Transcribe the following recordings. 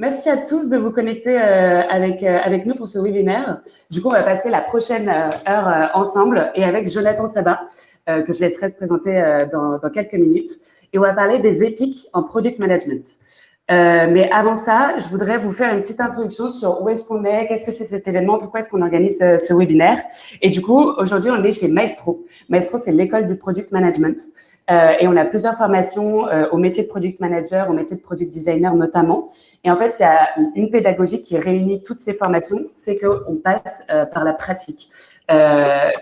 Merci à tous de vous connecter avec nous pour ce webinaire. Du coup, on va passer la prochaine heure ensemble et avec Jonathan Sabat, que je laisserai se présenter dans quelques minutes. Et on va parler des épiques en product management. Mais avant ça, je voudrais vous faire une petite introduction sur où est-ce qu'on est, qu'est-ce que c'est cet événement, pourquoi est-ce qu'on organise ce webinaire. Et du coup, aujourd'hui, on est chez Maestro. Maestro, c'est l'école du product management. Et on a plusieurs formations au métier de product manager, au métier de product designer notamment. Et en fait, il y a une pédagogie qui réunit toutes ces formations, c'est qu'on passe par la pratique.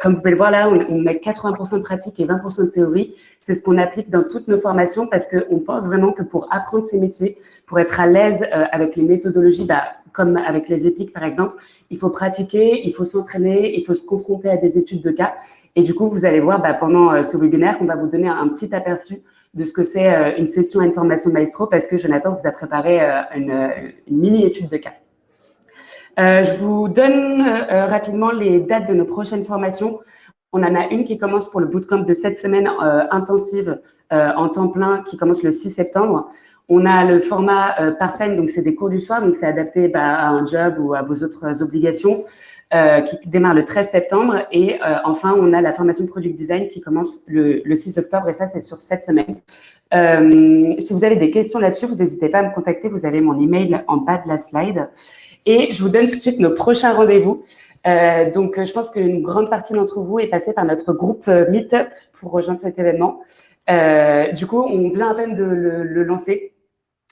Comme vous pouvez le voir là, on met 80% de pratique et 20% de théorie. C'est ce qu'on applique dans toutes nos formations parce qu'on pense vraiment que pour apprendre ces métiers, pour être à l'aise avec les méthodologies, comme avec les épiques par exemple, il faut pratiquer, il faut s'entraîner, il faut se confronter à des études de cas. Et du coup, vous allez voir pendant ce webinaire qu'on va vous donner un petit aperçu de ce que c'est une session à une formation Maestro parce que Jonathan vous a préparé une mini-étude de cas. Je vous donne rapidement les dates de nos prochaines formations. On en a une qui commence pour le bootcamp de cette semaine intensive en temps plein qui commence le 6 septembre. On a le format part-time, donc c'est des cours du soir, donc c'est adapté à un job ou à vos autres obligations qui démarre le 13 septembre. Et enfin, on a la formation de Product Design qui commence le 6 octobre et ça, c'est sur cette semaine. Si vous avez des questions là-dessus, vous n'hésitez pas à me contacter. Vous avez mon email en bas de la slide. Et je vous donne tout de suite nos prochains rendez-vous. Donc, je pense qu'une grande partie d'entre vous est passée par notre groupe Meetup pour rejoindre cet événement. Du coup, on vient à peine de le lancer.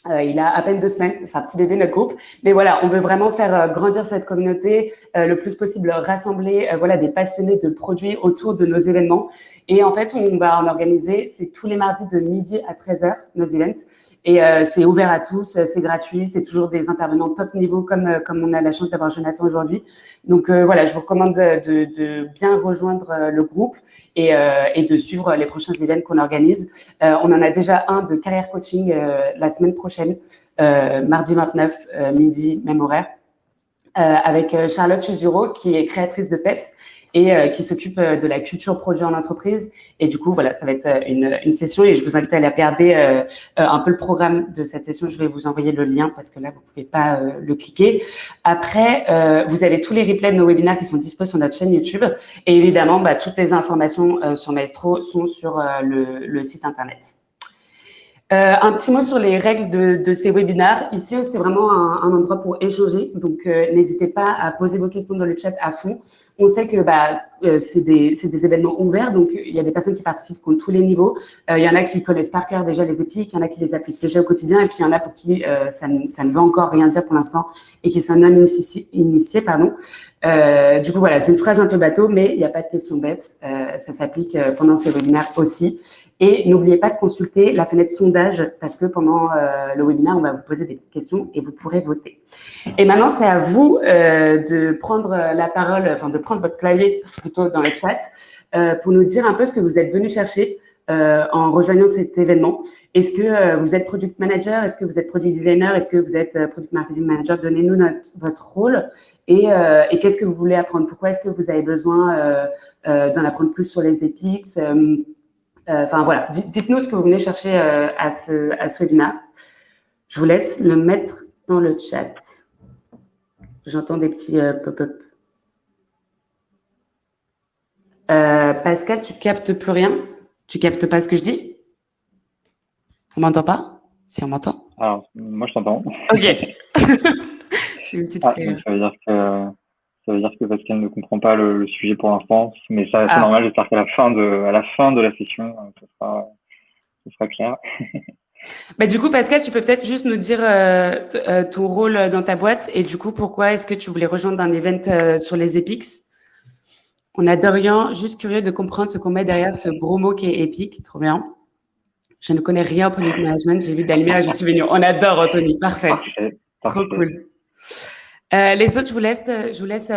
Il a à peine 2 semaines, c'est un petit bébé notre groupe, mais voilà, on veut vraiment faire grandir cette communauté, le plus possible rassembler des passionnés de produits autour de nos événements. Et en fait, on va en organiser, c'est tous les mardis de midi à 13h, nos events. Et c'est ouvert à tous, c'est gratuit, c'est toujours des intervenants top niveau comme on a la chance d'avoir Jonathan aujourd'hui. Donc voilà, je vous recommande de bien rejoindre le groupe et de suivre les prochains événements qu'on organise. On en a déjà un de carrière coaching la semaine prochaine, mardi 29, midi, même horaire, avec Charlotte Usuro, qui est créatrice de PEPS et qui s'occupe de la culture produit en entreprise. Et du coup, voilà, ça va être une session et je vous invite à aller regarder un peu le programme de cette session. Je vais vous envoyer le lien parce que là, vous pouvez pas le cliquer. Après, vous avez tous les replays de nos webinaires qui sont dispos sur notre chaîne YouTube. Et évidemment, toutes les informations sur Maestro sont sur le site internet. Un petit mot sur les règles de ces webinaires. Ici, c'est vraiment un endroit pour échanger. Donc, n'hésitez pas à poser vos questions dans le chat à fond. On sait que c'est des événements ouverts. Donc, il y a des personnes qui participent qui ont tous les niveaux. Il y en a qui connaissent par cœur déjà les épiques. Il y en a qui les appliquent déjà au quotidien. Et puis, il y en a pour qui ça ne veut encore rien dire pour l'instant et qui sont non initiés. Du coup, voilà, c'est une phrase un peu bateau, mais il n'y a pas de questions bêtes. Ça s'applique pendant ces webinaires aussi. Et n'oubliez pas de consulter la fenêtre sondage parce que pendant le webinaire, on va vous poser des petites questions et vous pourrez voter. Et maintenant, c'est à vous de prendre la parole, enfin de prendre votre clavier plutôt dans le chat pour nous dire un peu ce que vous êtes venu chercher en rejoignant cet événement. Est-ce que vous êtes product manager? Est-ce que vous êtes product designer? Est-ce que vous êtes product marketing manager? Donnez-nous votre rôle et qu'est-ce que vous voulez apprendre? Pourquoi est-ce que vous avez besoin d'en apprendre plus sur les epics? Enfin voilà, dites-nous ce que vous venez chercher à ce webinaire. Je vous laisse le mettre dans le chat. J'entends des petits pop-up. Pascal, tu captes plus rien? Tu captes pas ce que je dis? On m'entend pas? Si on m'entend. Alors, moi je t'entends. Ok. J'ai une petite donc ça veut dire que Pascal ne comprend pas le sujet pour l'instant, mais ça c'est normal. J'espère qu'à la fin de la session, ce sera clair. Du coup, Pascal, tu peux peut-être juste nous dire ton rôle dans ta boîte et du coup, pourquoi est-ce que tu voulais rejoindre un event sur les epics? On a Dorian, juste curieux de comprendre ce qu'on met derrière ce gros mot qui est épique. Trop bien. Je ne connais rien au product management. J'ai vu de la lumière et je suis venue. On adore, Anthony. Parfait. Trop cool. Les autres, je vous laisse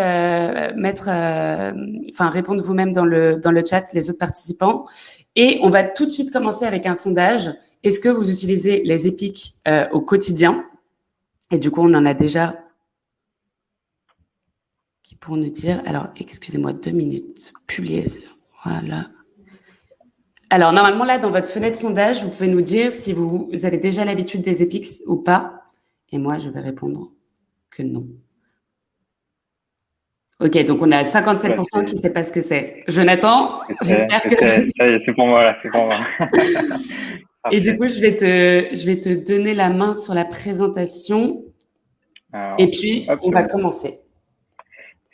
répondre vous-même dans le chat, les autres participants. Et on va tout de suite commencer avec un sondage. Est-ce que vous utilisez les épiques au quotidien? Et du coup, on en a déjà qui pourront nous dire. Alors, excusez-moi 2 minutes. Publier. Voilà. Alors, normalement, là, dans votre fenêtre sondage, vous pouvez nous dire si vous avez déjà l'habitude des epics ou pas. Et moi, je vais répondre que non. Ok, donc on a 57% qui ne sait pas ce que c'est. Jonathan, j'espère que… C'est pour moi, là, c'est pour moi. Et du coup, je vais te donner la main sur la présentation. Alors, Et puis, on va commencer.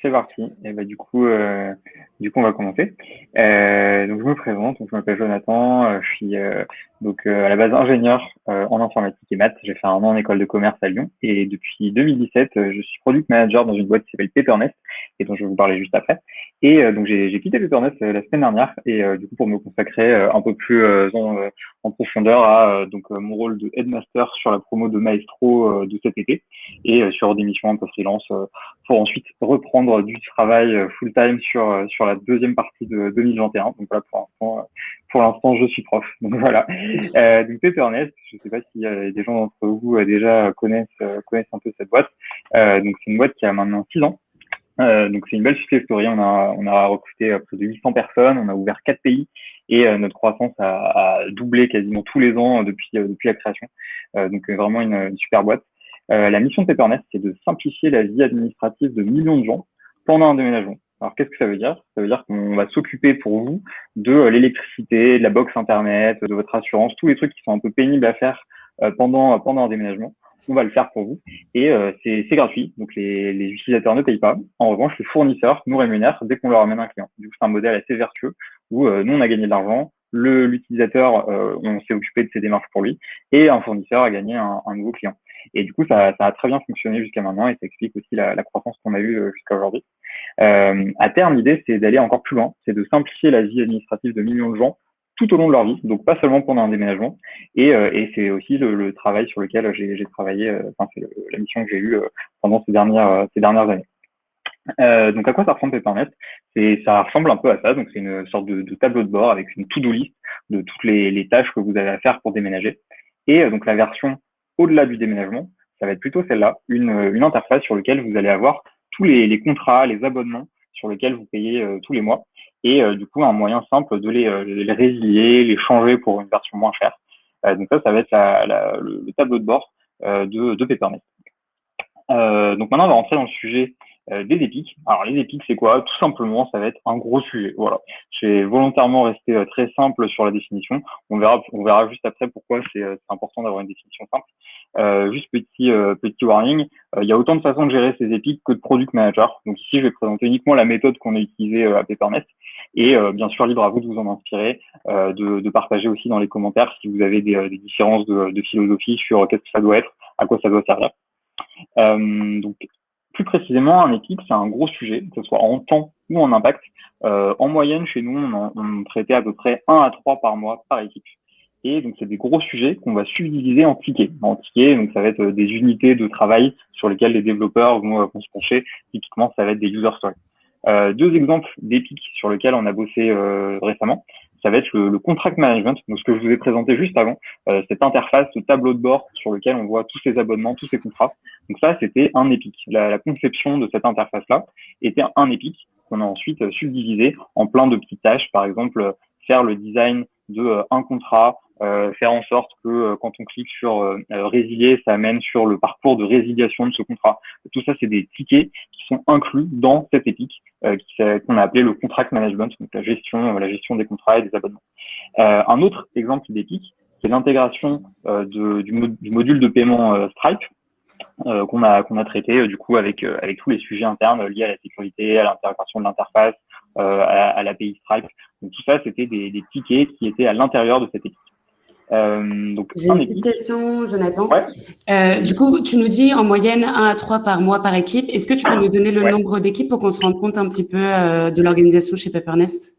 C'est parti. Et bah, du coup, on va commencer. Donc, je me présente. Donc, je m'appelle Jonathan. Je suis à la base ingénieur en informatique et maths. J'ai fait un an en école de commerce à Lyon. Et depuis 2017, je suis product manager dans une boîte qui s'appelle Peppernest et dont je vais vous parler juste après. Et donc, j'ai quitté Peppernest la semaine dernière. Et du coup, pour me consacrer un peu plus en profondeur à mon rôle de headmaster sur la promo de Maestro de cet été et sur des missions un peu freelance pour ensuite reprendre du travail full-time sur la deuxième partie de 2021. Donc voilà, pour l'instant, je suis prof. Donc voilà. Donc Peppernest, je ne sais pas si des gens d'entre vous déjà connaissent un peu cette boîte. Donc c'est une boîte qui a maintenant 6 ans. Donc c'est une belle success story. On a recruté près de 800 personnes, on a ouvert 4 pays et notre croissance a doublé quasiment tous les ans depuis la création. Donc vraiment une super boîte. La mission de Peppernest, c'est de simplifier la vie administrative de millions de gens pendant un déménagement. Alors, qu'est-ce que ça veut dire? Ça veut dire qu'on va s'occuper pour vous de l'électricité, de la box Internet, de votre assurance, tous les trucs qui sont un peu pénibles à faire pendant un déménagement. On va le faire pour vous et c'est gratuit. Donc, les utilisateurs ne payent pas. En revanche, les fournisseurs nous rémunèrent dès qu'on leur amène un client. Du coup, c'est un modèle assez vertueux où nous, on a gagné de l'argent. L'utilisateur, on s'est occupé de ses démarches pour lui et un fournisseur a gagné un nouveau client. Et du coup, ça a très bien fonctionné jusqu'à maintenant et ça explique aussi la croissance qu'on a eue jusqu'à aujourd'hui. À terme, l'idée, c'est d'aller encore plus loin, c'est de simplifier la vie administrative de millions de gens tout au long de leur vie, donc pas seulement pendant un déménagement. Et c'est aussi le travail sur lequel j'ai travaillé, c'est la mission que j'ai eue pendant ces dernières années. Donc à quoi ça ressemble Peppernest? Ça ressemble un peu à ça, donc c'est une sorte de tableau de bord avec une to-do list de toutes les tâches que vous avez à faire pour déménager. Et donc la version au-delà du déménagement, ça va être plutôt celle-là, une interface sur laquelle vous allez avoir tous les contrats, les abonnements sur lesquels vous payez tous les mois. Et du coup, un moyen simple de les résilier, les changer pour une version moins chère. Donc ça va être le tableau de bord de Peppernest. Donc maintenant, on va rentrer dans le sujet des épiques. Alors les épiques, c'est quoi? Tout simplement, ça va être un gros sujet. Voilà. J'ai volontairement resté très simple sur la définition. On verra juste après pourquoi c'est important d'avoir une définition simple. Juste petit warning, il y a autant de façons de gérer ces épiques que de product manager. Donc ici, je vais présenter uniquement la méthode qu'on a utilisée à Peppernest. Et bien sûr, libre à vous de vous en inspirer, de partager aussi dans les commentaires si vous avez des différences de philosophie sur qu'est-ce que ça doit être, à quoi ça doit servir. Donc plus précisément, un épique, c'est un gros sujet, que ce soit en temps ou en impact. En moyenne, chez nous, on traitait à peu près 1 à 3 par mois par équipe. Et donc, c'est des gros sujets qu'on va subdiviser en tickets. En tickets, donc ça va être des unités de travail sur lesquelles les développeurs vont se pencher. Typiquement, ça va être des user stories. 2 exemples d'épiques sur lesquels on a bossé récemment. Ça va être le contract management, donc ce que je vous ai présenté juste avant, cette interface, ce tableau de bord sur lequel on voit tous ces abonnements, tous ces contrats. Donc ça, c'était un épique. La conception de cette interface-là était un épique qu'on a ensuite subdivisé en plein de petites tâches. Par exemple, faire le design de un contrat, faire en sorte que quand on clique sur résilier, ça amène sur le parcours de résiliation de ce contrat. Tout ça, c'est des tickets qui sont inclus dans cette épique qu'on a appelé le contract management, donc la gestion des contrats et des abonnements. Un autre exemple d'épique, c'est l'intégration du module de paiement Stripe qu'on a traité du coup avec tous les sujets internes liés à la sécurité, à l'intégration de l'interface, à l'API Stripe. Donc tout ça, c'était des tickets qui étaient à l'intérieur de cette équipe. Donc, j'ai une petite question, Jonathan. Ouais. Du coup, tu nous dis en moyenne 1 à 3 par mois par équipe. Est-ce que tu peux nous donner le nombre d'équipes pour qu'on se rende compte un petit peu de l'organisation chez Peppernest?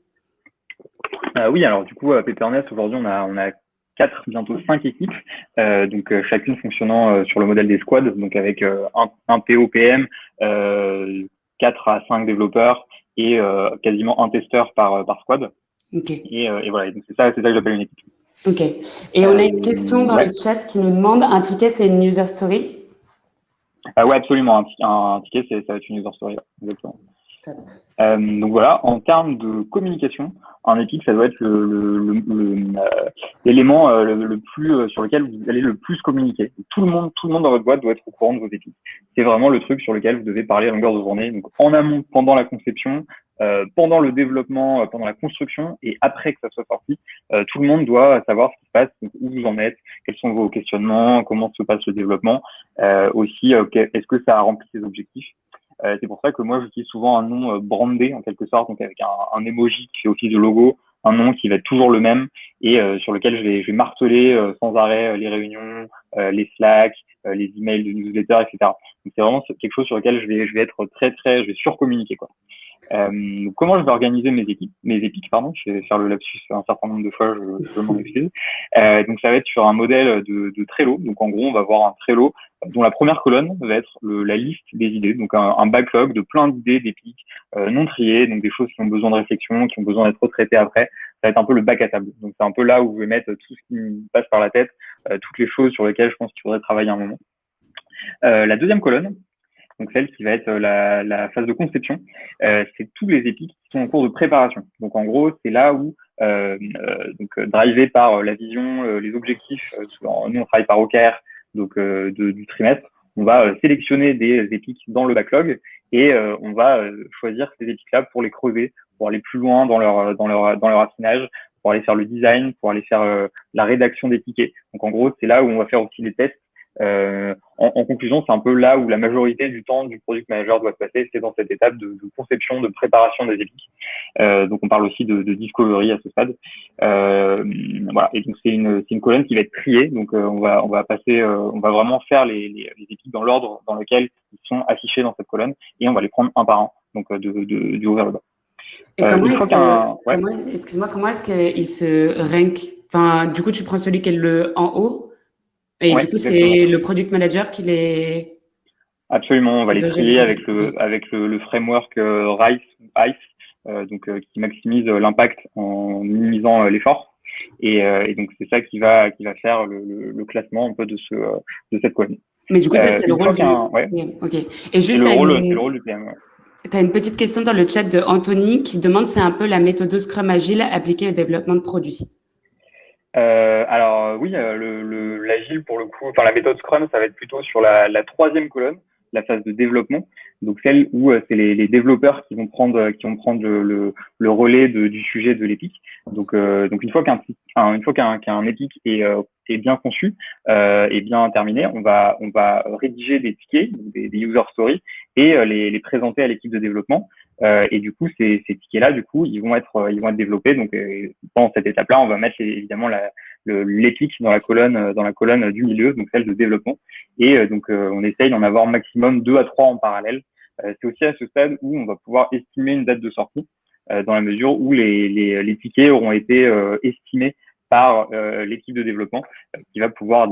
Oui, alors du coup, à Peppernest, aujourd'hui, on a 4, bientôt 5 équipes, donc chacune fonctionnant sur le modèle des squads, donc avec un PO/PM, 4 à 5 développeurs et quasiment un testeur par squad. Okay. Et voilà, donc c'est ça que j'appelle une équipe. Ok. Et on a une question dans le chat qui nous demande, un ticket, c'est une user story? Oui, absolument. Un ticket, ça va être une user story, exactement. Top. Donc voilà, en termes de communication, un épique, ça doit être l'élément le plus sur lequel vous allez le plus communiquer. Tout le monde dans votre boîte doit être au courant de vos épiques. C'est vraiment le truc sur lequel vous devez parler à longueur de journée. Donc en amont, pendant la conception, pendant le développement, pendant la construction et après que ça soit sorti, tout le monde doit savoir ce qui se passe, donc où vous en êtes, quels sont vos questionnements, comment se passe le développement, aussi est-ce que ça a rempli ses objectifs. C'est pour ça que moi j'utilise souvent un nom brandé en quelque sorte, donc avec un emoji qui fait office de logo, un nom qui va être toujours le même et sur lequel je vais marteler sans arrêt les réunions, les Slack, les emails de newsletter, etc. Donc c'est vraiment quelque chose sur lequel je vais être je vais surcommuniquer quoi. Comment je vais organiser mes épiques, pardon, je vais faire le lapsus un certain nombre de fois, je m'en excuse. Donc ça va être sur un modèle de Trello. Donc en gros, on va avoir un Trello dont la première colonne va être la liste des idées, donc un backlog de plein d'idées d'épiques non triées, donc des choses qui ont besoin de réflexion, qui ont besoin d'être retraitées après. Ça va être un peu le bac à table. Donc c'est un peu là où je vais mettre tout ce qui me passe par la tête, toutes les choses sur lesquelles je pense qu'il faudrait travailler un moment. La deuxième colonne, donc celle qui va être la phase de conception, c'est tous les épiques qui sont en cours de préparation. Donc en gros, c'est là où drivé par la vision, les objectifs, nous on travaille par OKR, donc du trimestre, on va sélectionner des épiques dans le backlog et on va choisir ces épiques-là pour les creuser, pour aller plus loin dans leur affinage, pour aller faire le design, pour aller faire la rédaction des tickets. Donc en gros, c'est là où on va faire aussi les tests. En conclusion, c'est un peu là où la majorité du temps du product manager doit se passer, c'est dans cette étape de conception, de préparation des épiques. Donc on parle aussi de discovery à ce stade. Voilà. Et donc c'est une colonne qui va être triée. Donc on va vraiment faire les épiques dans l'ordre dans lequel ils sont affichés dans cette colonne et on va les prendre un par un. Donc du haut vers le bas. Et comment est-ce qu'il se rank? Enfin, du coup, tu prends celui qui est en haut. Et ouais, du coup, exactement. c'est le product manager qui les... Absolument, on va les trier avec le framework ICE, qui maximise l'impact en minimisant l'effort. Et donc c'est ça qui va faire le classement un peu de cette colonne. Mais du coup, ça c'est le rôle du... Ouais. Ok. Et juste, c'est le rôle du PM. Ouais. Tu as une petite question dans le chat de Anthony qui demande si c'est un peu la méthode Scrum Agile appliquée au développement de produits. Alors oui, l'agile pour le coup, enfin la méthode Scrum, ça va être plutôt sur la troisième colonne, la phase de développement. Donc celle où c'est les développeurs qui vont prendre le relais du sujet de l'épique. Donc une fois qu'un épique est bien conçu et bien terminé, on va rédiger des tickets, des user stories et les présenter à l'équipe de développement. Et du coup, ces tickets-là, du coup, ils vont être développés. Donc, dans cette étape-là, on va mettre évidemment l'épique dans la colonne du milieu, donc celle de développement. Et on essaye d'en avoir maximum 2 à 3 en parallèle. C'est aussi à ce stade où on va pouvoir estimer une date de sortie, dans la mesure où les tickets auront été estimés par l'équipe de développement, qui va pouvoir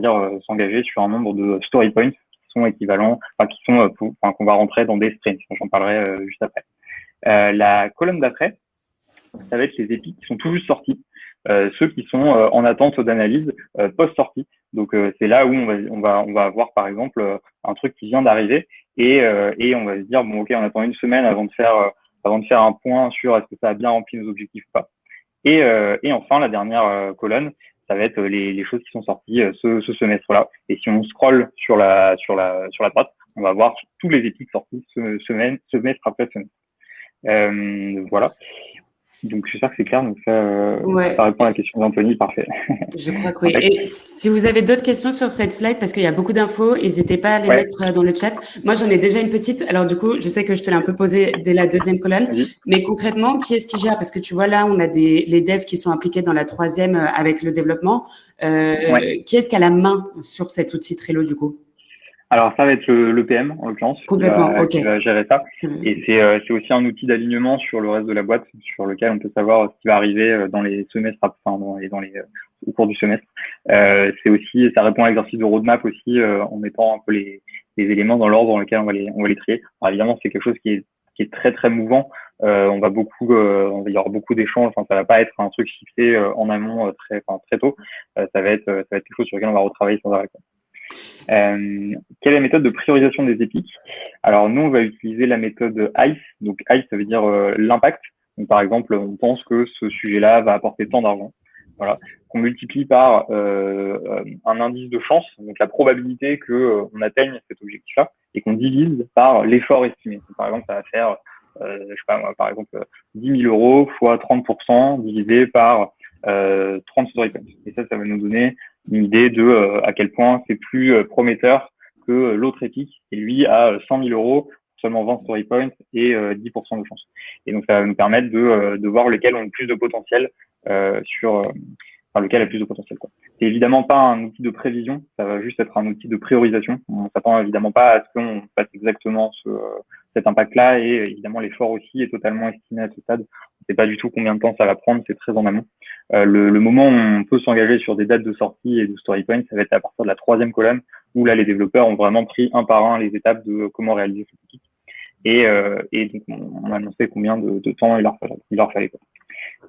s'engager sur un nombre de story points qui sont équivalents, qu'on va rentrer dans des sprints. J'en parlerai juste après. La colonne d'après, ça va être les épiques qui sont tout juste sortis, ceux qui sont en attente d'analyse post-sortie. Donc c'est là où on va avoir par exemple un truc qui vient d'arriver et on va se dire bon ok, on attend une semaine avant de faire un point sur est-ce que ça a bien rempli nos objectifs ou pas. Et enfin la dernière colonne, ça va être les choses qui sont sorties ce semestre-là. Et si on scrolle sur la droite, on va voir tous les épiques sortis semestre après semestre. Voilà. Donc, j'espère que c'est clair. Donc, ça répond à la question d'Anthony. Parfait. Je crois que oui. Et si vous avez d'autres questions sur cette slide, parce qu'il y a beaucoup d'infos, n'hésitez pas à les mettre dans le chat. Moi, j'en ai déjà une petite. Alors, du coup, je sais que je te l'ai un peu posée dès la deuxième colonne. Mais concrètement, qui est-ce qui gère? Parce que tu vois, là, on a les devs qui sont impliqués dans la troisième avec le développement. Qui est-ce qui a la main sur cet outil Trello, du coup? Alors, ça va être le PM, en l'occurrence, qui va gérer ça. Et c'est aussi un outil d'alignement sur le reste de la boîte, sur lequel on peut savoir ce qui va arriver dans les semestres, au cours du semestre. C'est aussi, ça répond à l'exercice de roadmap aussi, en mettant un peu les éléments dans l'ordre dans lequel on va les trier. Alors, évidemment, c'est quelque chose qui est très, très mouvant. Il y aura beaucoup d'échanges. Enfin, ça va pas être un truc fixé en amont très tôt. Ça va être quelque chose sur lequel on va retravailler sans arrêt. Quelle est la méthode de priorisation des épiques? Alors nous, on va utiliser la méthode ICE. Donc ICE, ça veut dire l'impact. Donc par exemple, on pense que ce sujet-là va apporter tant d'argent. Voilà, qu'on multiplie par un indice de chance, donc la probabilité que on atteigne cet objectif-là, et qu'on divise par l'effort estimé. Donc, par exemple, ça va faire, je sais pas moi, par exemple, 10 000 euros fois 30% divisé par 30 story points. Et ça va nous donner une idée de à quel point c'est plus prometteur que l'autre épique, qui lui a 100 000 euros pour seulement 20 story points et 10% de chance. Et donc ça va nous permettre de voir lesquels ont le plus de potentiel enfin lequel a plus de potentiel, quoi. C'est évidemment pas un outil de prévision, ça va juste être un outil de priorisation. On s'attend évidemment pas à ce qu'on fasse exactement cet impact-là, et évidemment l'effort aussi est totalement estimé à ce stade. On sait pas du tout combien de temps ça va prendre, c'est très en amont. Le moment où on peut s'engager sur des dates de sortie et de story point, ça va être à partir de la 3e colonne, où là les développeurs ont vraiment pris un par un les étapes de comment réaliser ce outil. Et donc on a annoncé combien de temps il leur fallait, quoi.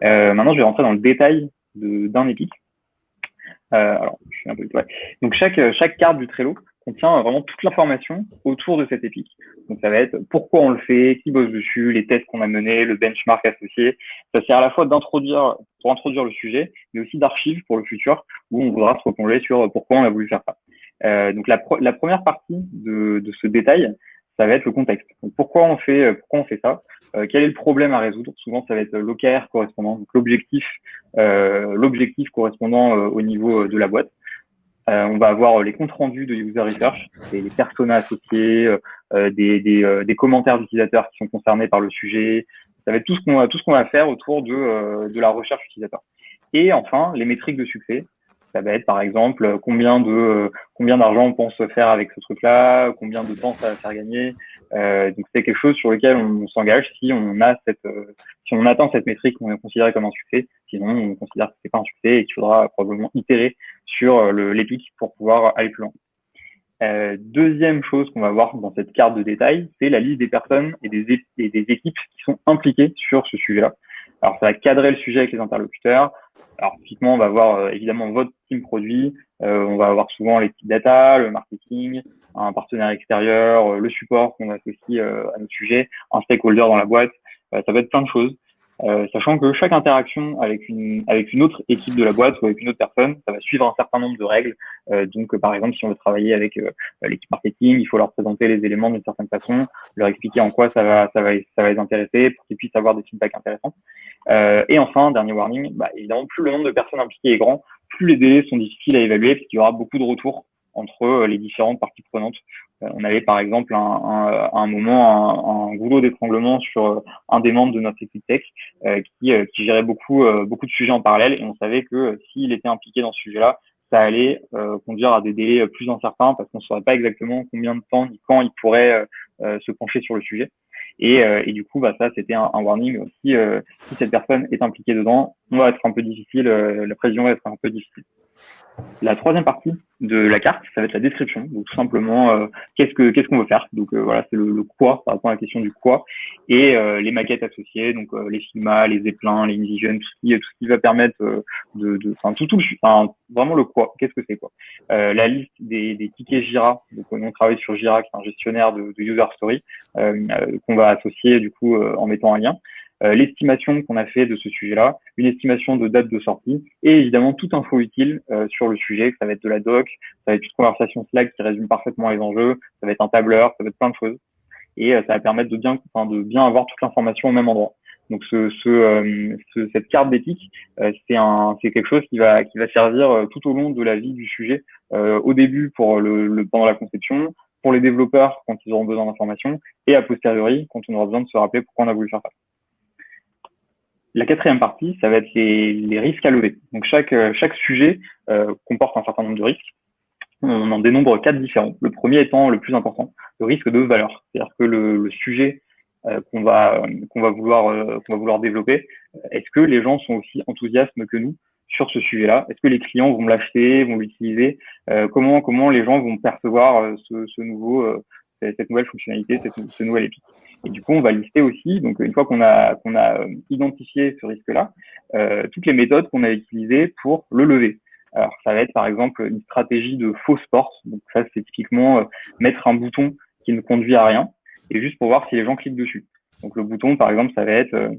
Maintenant, je vais rentrer dans le détail d'un épique. Alors, je suis un peu... Ouais. Donc, chaque carte du Trello contient vraiment toute l'information autour de cet épique. Donc, ça va être pourquoi on le fait, qui bosse dessus, les tests qu'on a menés, le benchmark associé. Ça sert à la fois pour introduire le sujet, mais aussi d'archive pour le futur, où on voudra se replonger sur pourquoi on a voulu faire ça. Donc, la première partie de ce détail, ça va être le contexte. Donc, pourquoi on fait ça? Quel est le problème à résoudre? Souvent, ça va être l'OKR correspondant, donc l'objectif correspondant au niveau de la boîte. On va avoir les comptes rendus de user research, les personas associés, des commentaires d'utilisateurs qui sont concernés par le sujet. Ça va être tout ce qu'on va faire autour de la recherche utilisateur. Et enfin, les métriques de succès. Ça va être par exemple combien d'argent on pense faire avec ce truc-là, combien de temps ça va faire gagner. Donc c'est quelque chose sur lequel on s'engage si on atteint cette métrique, on est considéré comme un succès. Sinon, on considère que c'est pas un succès et qu'il faudra probablement itérer sur l'épique pour pouvoir aller plus loin. Deuxième chose qu'on va voir dans cette carte de détail, c'est la liste des personnes et des équipes qui sont impliquées sur ce sujet-là. Alors, ça va cadrer le sujet avec les interlocuteurs. Alors, typiquement, on va avoir évidemment votre team produit, on va avoir souvent l'équipe data, le marketing, un partenaire extérieur, le support qu'on associe à notre sujet, un stakeholder dans la boîte. Ça va être plein de choses. Sachant que chaque interaction avec une autre équipe de la boîte ou avec une autre personne, ça va suivre un certain nombre de règles. Donc, par exemple, si on veut travailler avec l'équipe marketing, il faut leur présenter les éléments d'une certaine façon, leur expliquer en quoi ça va les intéresser pour qu'ils puissent avoir des feedbacks intéressants. Et enfin, dernier warning, évidemment, plus le nombre de personnes impliquées est grand, plus les délais sont difficiles à évaluer parce qu'il y aura beaucoup de retours entre les différentes parties prenantes. On avait par exemple à un moment un goulot d'étranglement sur un des membres de notre équipe tech qui gérait beaucoup de sujets en parallèle, et on savait que s'il était impliqué dans ce sujet-là, ça allait conduire à des délais plus incertains parce qu'on ne saurait pas exactement combien de temps ni quand il pourrait se pencher sur le sujet. Et du coup, ça, c'était un warning aussi. Si cette personne est impliquée dedans, on va être un peu difficile, la prévision va être un peu difficile. La troisième partie de la carte, ça va être la description. Donc tout simplement, qu'est-ce qu'on veut faire. Donc voilà, c'est le quoi, par rapport à la question du quoi, et les maquettes associées, donc les Figma, les Zeppelin, les InVision, tout ce qui va permettre vraiment le quoi. Qu'est-ce que c'est, quoi. La liste des tickets Jira. Donc on travaille sur Jira, qui est un gestionnaire de user story, qu'on va associer du coup en mettant un lien. L'estimation qu'on a fait de ce sujet-là, une estimation de date de sortie, et évidemment toute info utile sur le sujet. Ça va être de la doc, ça va être une conversation Slack qui résume parfaitement les enjeux, ça va être un tableur, ça va être plein de choses, et ça va permettre de bien avoir toute l'information au même endroit. Donc cette carte d'éthique, c'est quelque chose qui va servir tout au long de la vie du sujet, au début pendant la conception, pour les développeurs quand ils auront besoin d'informations, et a posteriori quand on aura besoin de se rappeler pourquoi on a voulu faire ça. La quatrième partie, ça va être les risques à lever. Donc chaque sujet comporte un certain nombre de risques. On en dénombre 4 différents. Le premier étant le plus important, le risque de valeur. C'est-à-dire que le sujet qu'on va vouloir développer, est-ce que les gens sont aussi enthousiastes que nous sur ce sujet-là? Est-ce que les clients vont l'acheter, vont l'utiliser? Comment les gens vont percevoir cette nouvelle fonctionnalité, ce nouvel épique? Et du coup, on va lister aussi, donc une fois qu'on a identifié ce risque-là, toutes les méthodes qu'on a utilisées pour le lever. Alors, ça va être par exemple une stratégie de faux sport. Donc ça, c'est typiquement mettre un bouton qui ne conduit à rien et juste pour voir si les gens cliquent dessus. Donc le bouton, par exemple, ça va être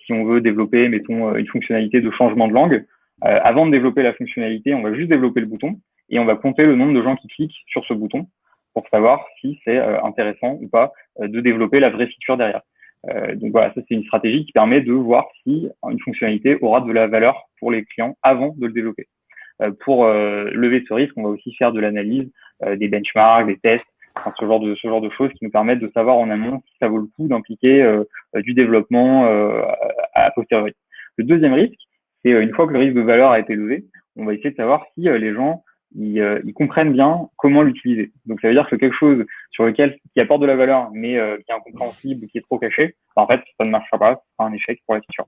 si on veut développer, mettons, une fonctionnalité de changement de langue. Avant de développer la fonctionnalité, on va juste développer le bouton et on va compter le nombre de gens qui cliquent sur ce bouton pour savoir si c'est intéressant ou pas de développer la vraie feature derrière. Donc voilà, ça c'est une stratégie qui permet de voir si une fonctionnalité aura de la valeur pour les clients avant de le développer. Pour lever ce risque, on va aussi faire de l'analyse, des benchmarks, des tests, enfin, ce genre de choses qui nous permettent de savoir en amont si ça vaut le coup d'impliquer du développement à posteriori. Le deuxième risque, c'est une fois que le risque de valeur a été levé, on va essayer de savoir si les gens ils comprennent bien comment l'utiliser. Donc ça veut dire que quelque chose sur lequel qui apporte de la valeur mais qui est incompréhensible, qui est trop caché, en fait ça ne marchera pas, c'est un échec pour la feature.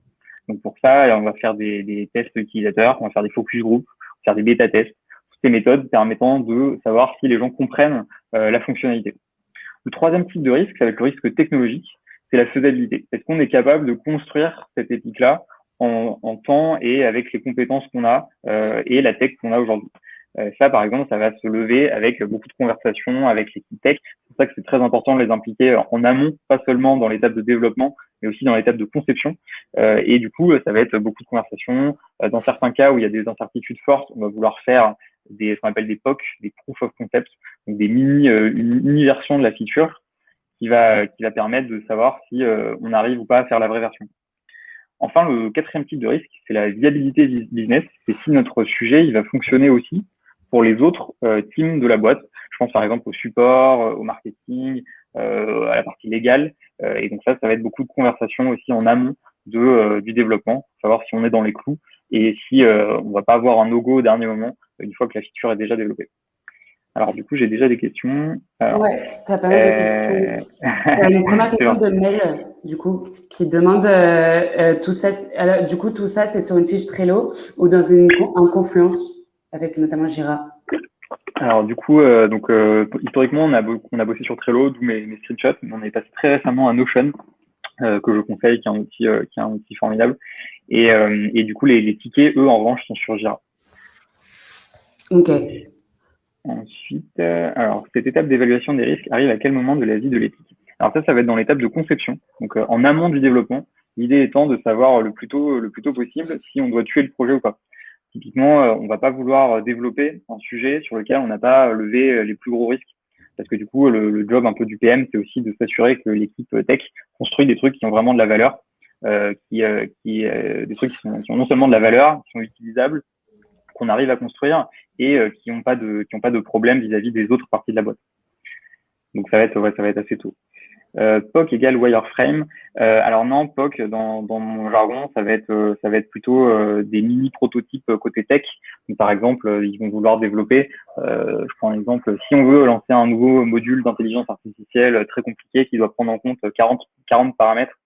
Donc pour ça, on va faire des tests utilisateurs, on va faire des focus group, faire des bêta tests, toutes ces méthodes permettant de savoir si les gens comprennent la fonctionnalité. Le troisième type de risque, ça va être le risque technologique, c'est la faisabilité. Est-ce qu'on est capable de construire cette épique-là en temps et avec les compétences qu'on a et la tech qu'on a aujourd'hui? Ça, par exemple, ça va se lever avec beaucoup de conversations avec l'équipe tech. C'est pour ça que c'est très important de les impliquer en amont, pas seulement dans l'étape de développement, mais aussi dans l'étape de conception. Et du coup, ça va être beaucoup de conversations. Dans certains cas où il y a des incertitudes fortes, on va vouloir faire ce qu'on appelle des POC, des Proof of Concept, donc des une mini-version de la feature qui va permettre de savoir si on arrive ou pas à faire la vraie version. Enfin, le quatrième type de risque, c'est la viabilité business. C'est si notre sujet il va fonctionner aussi pour les autres teams de la boîte. Je pense par exemple au support, au marketing, à la partie légale. Et donc ça va être beaucoup de conversations aussi en amont du développement, pour savoir si on est dans les clous et si on va pas avoir un no-go au dernier moment une fois que la feature est déjà développée. Alors du coup, j'ai déjà des questions. Alors, Ouais, tu as pas mal de questions. Il y a une première question de mail, du coup, qui demande tout ça. Alors, du coup, tout ça, c'est sur une fiche Trello ou dans en Confluence, avec notamment Jira. Alors du coup, historiquement, on a bossé sur Trello, d'où mes screenshots. Mais on est passé très récemment à Notion, que je conseille, qui est un outil formidable. Et du coup, les tickets, eux, en revanche, sont sur Jira. Ok. Ensuite, alors cette étape d'évaluation des risques arrive à quel moment de la vie de l'équipe? Alors ça va être dans l'étape de conception, donc en amont du développement. L'idée étant de savoir le plus tôt possible si on doit tuer le projet ou pas. Typiquement, on va pas vouloir développer un sujet sur lequel on n'a pas levé les plus gros risques, parce que du coup, le job un peu du PM, c'est aussi de s'assurer que l'équipe tech construit des trucs qui ont vraiment de la valeur, des trucs qui ont non seulement de la valeur, qui sont utilisables, qu'on arrive à construire et qui n'ont pas de problème vis-à-vis des autres parties de la boîte. Donc ça va être assez tôt. POC égale wireframe. Alors non, POC dans mon jargon, ça va être plutôt des mini prototypes côté tech. Donc, par exemple, ils vont vouloir développer. Je prends un exemple. Si on veut lancer un nouveau module d'intelligence artificielle très compliqué qui doit prendre en compte 40 paramètres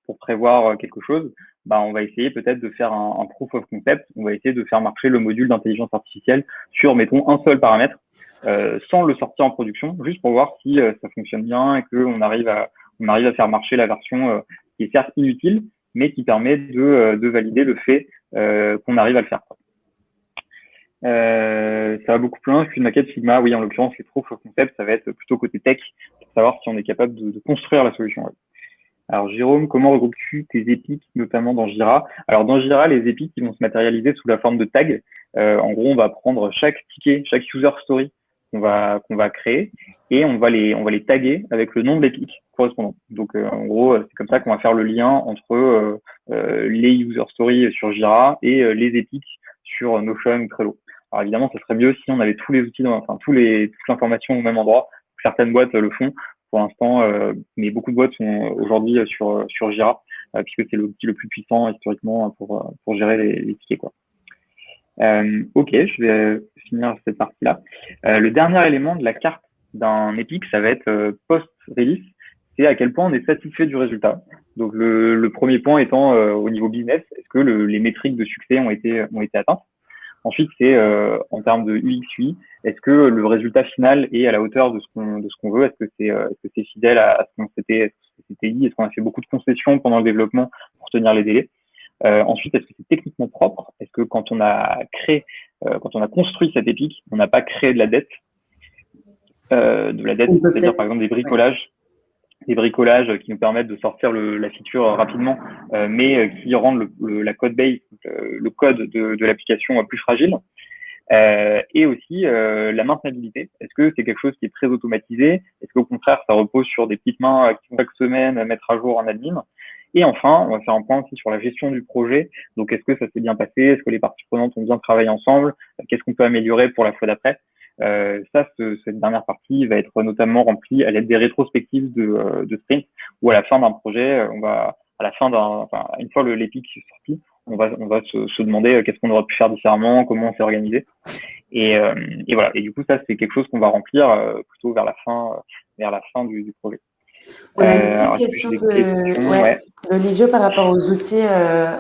pour prévoir quelque chose, bah on va essayer peut-être de faire un proof of concept. On va essayer de faire marcher le module d'intelligence artificielle sur, mettons, un seul paramètre. Sans le sortir en production, juste pour voir si ça fonctionne bien et qu'on arrive à faire marcher la version qui est certes inutile, mais qui permet de valider le fait qu'on arrive à le faire. Ça va beaucoup plus loin qu'une maquette Figma. Oui, en l'occurrence, les proof of concept, ça va être plutôt côté tech, pour savoir si on est capable de construire la solution. Alors Jérôme, comment regroupes-tu tes épiques, notamment dans Jira? Alors dans Jira, les épiques ils vont se matérialiser sous la forme de tags. En gros, on va prendre chaque ticket, chaque user story qu'on va créer et on va les taguer avec le nom de l'épique correspondant. Donc en gros, c'est comme ça qu'on va faire le lien entre les user stories sur Jira et les épiques sur Notion ou Trello. Alors évidemment, ce serait mieux si on avait tous les outils, toute l'information au même endroit. Certaines boîtes le font pour l'instant, mais beaucoup de boîtes sont aujourd'hui sur Jira, puisque c'est l'outil le plus puissant historiquement pour gérer les tickets, quoi. Ok, je vais finir cette partie-là. Le dernier élément de la carte d'un Epic, ça va être post-release, c'est à quel point on est satisfait du résultat. Donc le premier point étant au niveau business, est-ce que les métriques de succès ont été atteintes? Ensuite, c'est en termes de UX UI, est-ce que le résultat final est à la hauteur de ce qu'on veut? Est-ce que c'est fidèle à ce qu'on s'était dit? Est-ce qu'on a fait beaucoup de concessions pendant le développement pour tenir les délais? Ensuite, est-ce que c'est techniquement propre? Est-ce que quand on a créé quand on a construit cette épique, on n'a pas créé de la dette, c'est-à-dire par exemple des bricolages qui nous permettent de sortir la feature rapidement, mais qui rendent la code base, le code de l'application plus fragile. Et aussi la maintenabilité. Est-ce que c'est quelque chose qui est très automatisé? Est-ce qu'au contraire, ça repose sur des petites mains qui vont chaque semaine mettre à jour en admin? Et enfin, on va faire un point aussi sur la gestion du projet. Donc, est-ce que ça s'est bien passé? Est-ce que les parties prenantes ont bien travaillé ensemble? Qu'est-ce qu'on peut améliorer pour la fois d'après? Cette dernière partie va être notamment remplie à l'aide des rétrospectives de sprint, où à la fin d'un projet, une fois l'épique est sorti, on va se demander qu'est-ce qu'on aurait pu faire différemment, comment on s'est organisé. Et voilà. Et du coup, ça, c'est quelque chose qu'on va remplir plutôt vers la fin du projet. On a une petite question d'Olivio par rapport aux outils,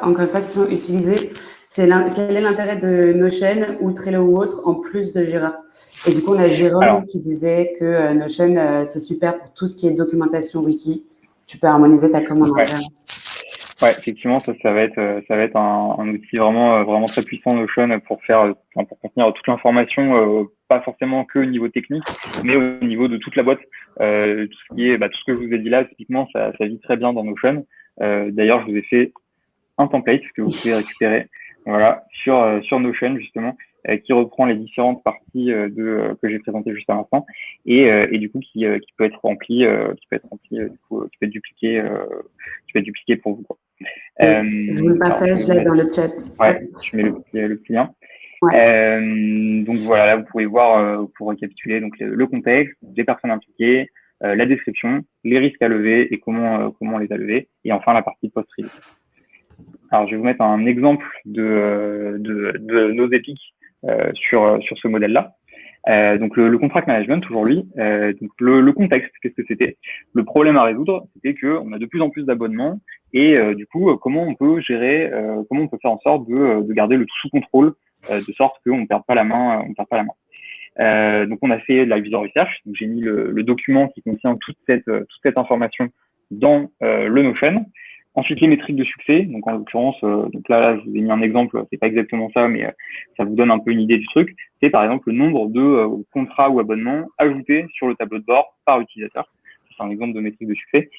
encore une fois, qui sont utilisés. Quel est l'intérêt de Notion ou Trello ou autre en plus de Jira? Et du coup, on a Jérôme qui disait que Notion, c'est super pour tout ce qui est documentation wiki. Tu peux harmoniser ta commande interne. Ouais, effectivement, ça va être un outil vraiment très puissant, Notion, pour contenir toute l'information, pas forcément que au niveau technique, mais au niveau de toute la boîte. Tout ce que je vous ai dit là, typiquement, ça vit très bien dans Notion. D'ailleurs, je vous ai fait un template que vous pouvez récupérer, voilà, sur Notion justement, qui reprend les différentes parties que j'ai présentées juste à l'instant, et du coup qui peut être rempli, qui peut être dupliqué pour vous, quoi. Je vous le partage là dans le chat. Ouais, je mets le petit lien. Ouais. Donc voilà, là vous pouvez voir pour récapituler donc le contexte, les personnes impliquées, la description, les risques à lever et comment on les a levés, et enfin la partie post-release. Alors je vais vous mettre un exemple de nos épiques sur ce modèle-là. Donc le contract management aujourd'hui, donc le contexte, qu'est-ce que c'était? Le problème à résoudre, c'était que on a de plus en plus d'abonnements et du coup comment on peut gérer, comment on peut faire en sorte de garder le tout sous contrôle, de sorte qu'on ne perde pas la main, donc on a fait de la user research, donc j'ai mis le document qui contient toute cette information dans le Notion. Ensuite, les métriques de succès. Donc, en l'occurrence, donc là, je vous ai mis un exemple. C'est pas exactement ça, mais ça vous donne un peu une idée du truc. C'est par exemple le nombre de contrats ou abonnements ajoutés sur le tableau de bord par utilisateur. C'est un exemple de métrique de succès.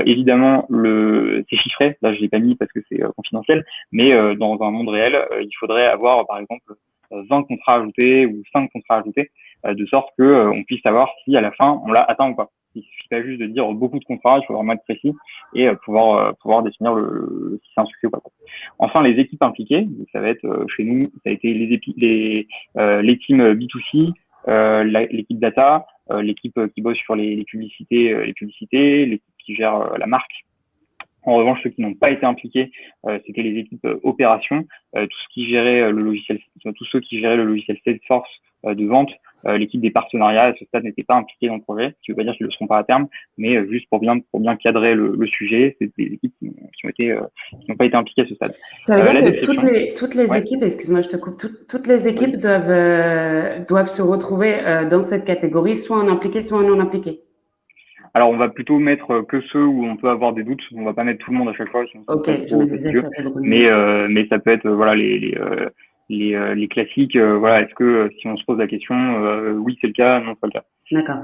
Évidemment, c'est chiffré. Là, je l'ai pas mis parce que c'est confidentiel. Mais dans un monde réel, il faudrait avoir, par exemple, 20 contrats ajoutés ou 5 contrats ajoutés, de sorte que on puisse savoir si à la fin on l'a atteint ou pas. Il suffit pas juste de dire beaucoup de contrats, il faut vraiment être précis et pouvoir définir si c'est un succès ou pas. Enfin, les équipes impliquées, donc ça va être chez nous, ça a été les teams B2C, l'équipe data, l'équipe qui bosse sur les publicités, l'équipe qui gère la marque. En revanche, ceux qui n'ont pas été impliqués, c'était les équipes opérations, tous ceux qui géraient le logiciel Salesforce de vente, l'équipe des partenariats à ce stade n'était pas impliquée dans le projet, ce qui veut pas dire qu'ils le seront pas à terme, mais juste pour bien cadrer le sujet, c'est des équipes qui n'ont pas été impliquées à ce stade. Ça veut dire que toutes les équipes, excuse-moi, je te coupe, toutes les équipes doivent se retrouver dans cette catégorie, soit en impliqué, soit en non impliqué. Alors, on va plutôt mettre que ceux où on peut avoir des doutes. On va pas mettre tout le monde à chaque fois. Ok, je me disais ça fait beaucoup de mais ça peut être voilà les classiques. Voilà, est-ce que si on se pose la question, oui c'est le cas, non c'est pas le cas. D'accord.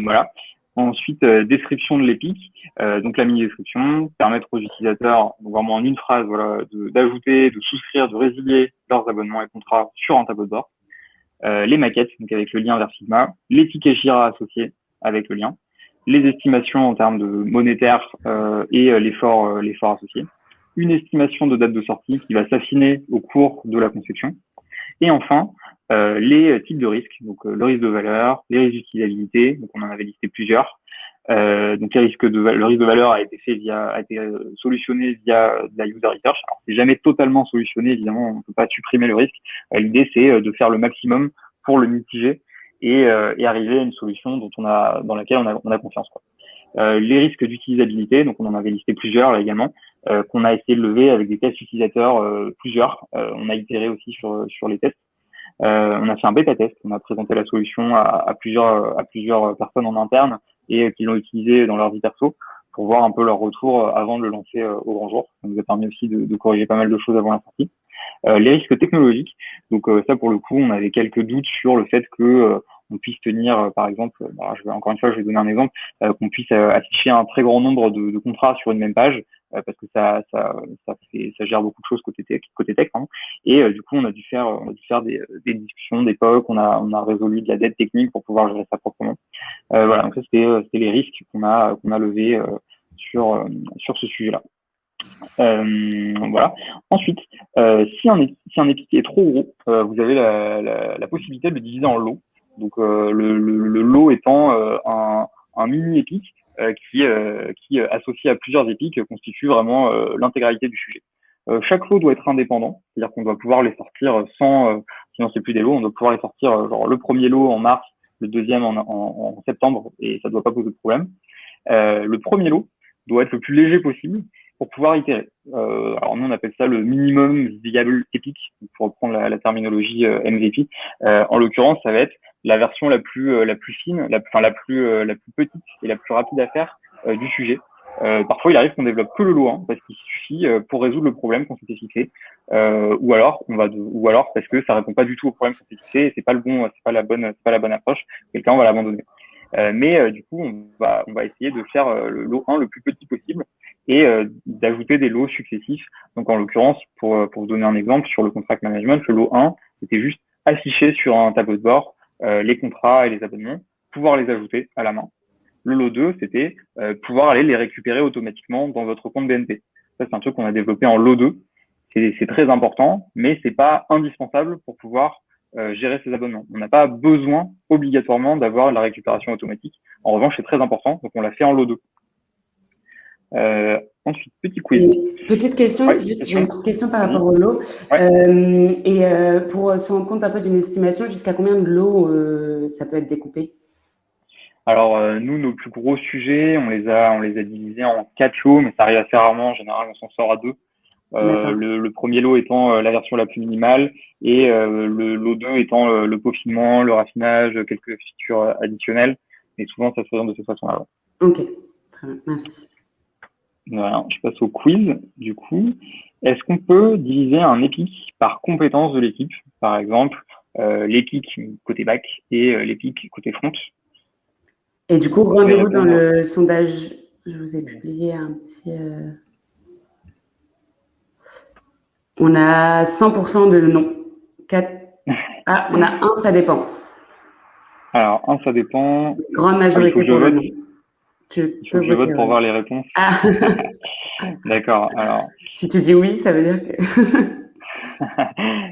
Voilà. Ensuite, description de l'épique. Donc la mini description, permettre aux utilisateurs, donc vraiment en une phrase, voilà, d'ajouter, de souscrire, de résilier leurs abonnements et contrats sur un tableau de bord. Les maquettes, donc avec le lien vers Sigma, les tickets Jira associés avec le lien, les estimations en termes de monétaire et l'effort associé, une estimation de date de sortie qui va s'affiner au cours de la conception, et enfin les types de risques, donc le risque de valeur, les risques d'utilisabilité, donc on en avait listé plusieurs. Donc le risque de valeur a été solutionné via de la user research. Alors c'est jamais totalement solutionné, évidemment, on ne peut pas supprimer le risque. L'idée c'est de faire le maximum pour le mitiger et arriver à une solution dans laquelle on a confiance, quoi. Les risques d'utilisabilité, donc on en avait listé plusieurs là également, qu'on a essayé de lever avec des tests utilisateurs, plusieurs. On a itéré aussi sur les tests. On a fait un bêta test, on a présenté la solution à plusieurs personnes en interne et qui l'ont utilisé dans leur vie perso pour voir un peu leur retour avant de le lancer au grand jour. Ça nous a permis aussi de corriger pas mal de choses avant la sortie. Les risques technologiques, Donc ça, pour le coup, on avait quelques doutes sur le fait que on puisse tenir, par exemple, encore une fois, je vais donner un exemple, qu'on puisse afficher un très grand nombre de contrats sur une même page, parce que ça gère beaucoup de choses côté tech, pardon. Et du coup, on a dû faire des discussions d'époque, on a résolu de la dette technique pour pouvoir gérer ça proprement. Voilà, donc ça c'était les risques qu'on a levés sur ce sujet-là. Voilà. Ensuite, si un épique est trop gros, vous avez la possibilité de le diviser en lots. Donc le lot étant un mini épique qui associé à plusieurs épiques constitue vraiment l'intégralité du sujet. Chaque lot doit être indépendant, c'est-à-dire qu'on doit pouvoir les sortir sans, sinon c'est plus des lots, on doit pouvoir les sortir genre le premier lot en mars, le deuxième en septembre, et ça ne doit pas poser de problème. Le premier lot doit être le plus léger possible pour pouvoir itérer. Alors nous on appelle ça le minimum viable épique, pour reprendre la terminologie MVP. En l'occurrence, ça va être la version la plus fine, la plus petite et la plus rapide à faire du sujet. Parfois, il arrive qu'on développe que le lot 1 parce qu'il suffit pour résoudre le problème qu'on s'était fixé, ou alors parce que ça répond pas du tout au problème qu'on s'était fixé et c'est pas la bonne approche. Quelqu'un va l'abandonner. Mais du coup, on va essayer de faire le lot 1 le plus petit possible et d'ajouter des lots successifs. Donc en l'occurrence, pour vous donner un exemple sur le contract management, le lot 1 c'était juste afficher sur un tableau de bord les contrats et les abonnements, pouvoir les ajouter à la main. Le lot 2, c'était pouvoir aller les récupérer automatiquement dans votre compte BNP. Ça, c'est un truc qu'on a développé en lot 2. C'est très important, mais c'est pas indispensable pour pouvoir gérer ses abonnements. On n'a pas besoin obligatoirement d'avoir la récupération automatique. En revanche, c'est très important, donc on l'a fait en lot 2. Ensuite, petit quiz. Petite question, ouais, j'ai une petite question par rapport au lot. Ouais. Pour se rendre compte un peu d'une estimation, jusqu'à combien de lots ça peut être découpé? Alors nous, nos plus gros sujets, on les a divisés en 4 lots, mais ça arrive assez rarement. En général, on s'en sort à 2. Le premier lot étant la version la plus minimale et le lot 2 étant le peaufinement, le raffinage, quelques features additionnelles. Et souvent, ça se présente de cette façon-là. Ok, très bien, merci. Voilà, je passe au quiz. Du coup, est-ce qu'on peut diviser un épique par compétence de l'équipe? Par exemple, l'épique côté back et l'épique côté front. Et du coup, rendez-vous dans le sondage. Je vous ai publié un petit... On a 100% de non. 4... Ah, on a 1, ça dépend. Alors, 1, ça dépend. Grande majorité pour le non. Il faut que je vote pour voir les réponses. Ah. D'accord. Alors. Si tu dis oui, ça veut dire que...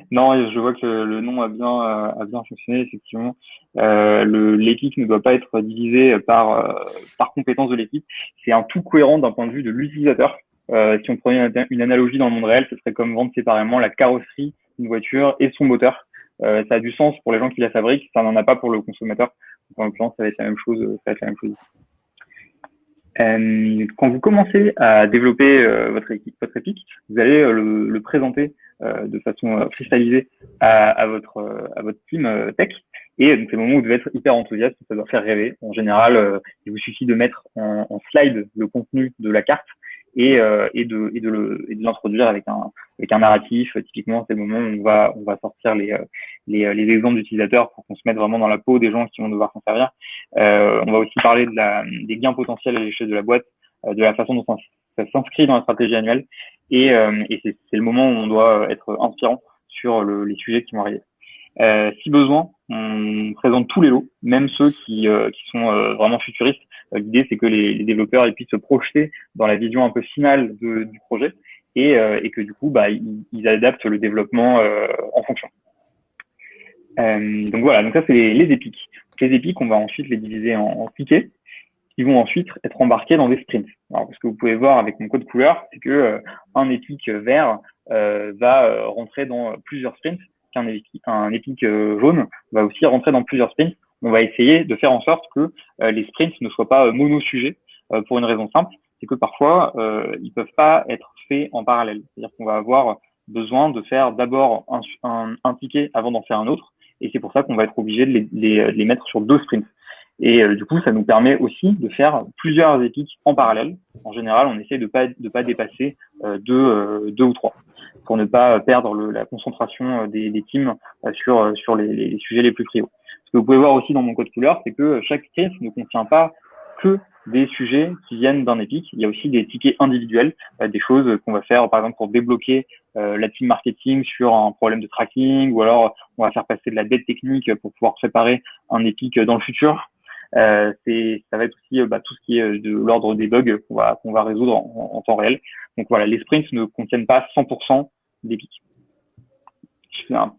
Non, je vois que le nom a bien fonctionné, effectivement. L'équipe ne doit pas être divisée par compétence de l'équipe. C'est un tout cohérent d'un point de vue de l'utilisateur. Si on prenait une analogie dans le monde réel, ce serait comme vendre séparément la carrosserie d'une voiture et son moteur. Ça a du sens pour les gens qui la fabriquent, ça n'en a pas pour le consommateur. Donc, en l'occurrence, ça va être la même chose. Quand vous commencez à développer votre épique, vous allez le présenter de façon cristallisée à votre team tech. Et donc c'est le moment où vous devez être hyper enthousiaste, ça doit faire rêver. En général, il vous suffit de mettre en slide le contenu de la carte et de l'introduire avec un narratif. Typiquement, c'est le moment où on va sortir les exemples d'utilisateurs pour qu'on se mette vraiment dans la peau des gens qui vont devoir s'en servir. On va aussi parler des gains potentiels à l'échelle de la boîte, de la façon dont ça s'inscrit dans la stratégie annuelle. Et c'est le moment où on doit être inspirant sur les sujets qui vont arriver. Si besoin, on présente tous les lots, même ceux qui sont vraiment futuristes. L'idée, c'est que les développeurs puissent se projeter dans la vision un peu finale du projet et que du coup, ils adaptent le développement en fonction. Donc voilà, donc ça c'est les épiques. Les épiques, on va ensuite les diviser en tickets qui vont ensuite être embarqués dans des sprints. Alors, ce que vous pouvez voir avec mon code couleur, c'est que un épique vert va rentrer dans plusieurs sprints, qu'un épique jaune va aussi rentrer dans plusieurs sprints. On va essayer de faire en sorte que les sprints ne soient pas mono-sujets pour une raison simple, c'est que parfois ils peuvent pas être faits en parallèle. C'est-à-dire qu'on va avoir besoin de faire d'abord un ticket avant d'en faire un autre, et c'est pour ça qu'on va être obligé de les mettre sur 2 sprints. Et du coup, ça nous permet aussi de faire plusieurs épiques en parallèle. En général, on essaie de pas dépasser 2 ou 3. pour ne pas perdre la concentration des teams sur les sujets les plus prio. Ce que vous pouvez voir aussi dans mon code couleur, c'est que chaque sprint ne contient pas que des sujets qui viennent d'un Epic. Il y a aussi des tickets individuels, des choses qu'on va faire, par exemple, pour débloquer la team marketing sur un problème de tracking, ou alors on va faire passer de la dette technique pour pouvoir préparer un Epic dans le futur. Ça va être aussi tout ce qui est de l'ordre des bugs qu'on va résoudre en temps réel. Donc voilà, les sprints ne contiennent pas 100% d'Epic.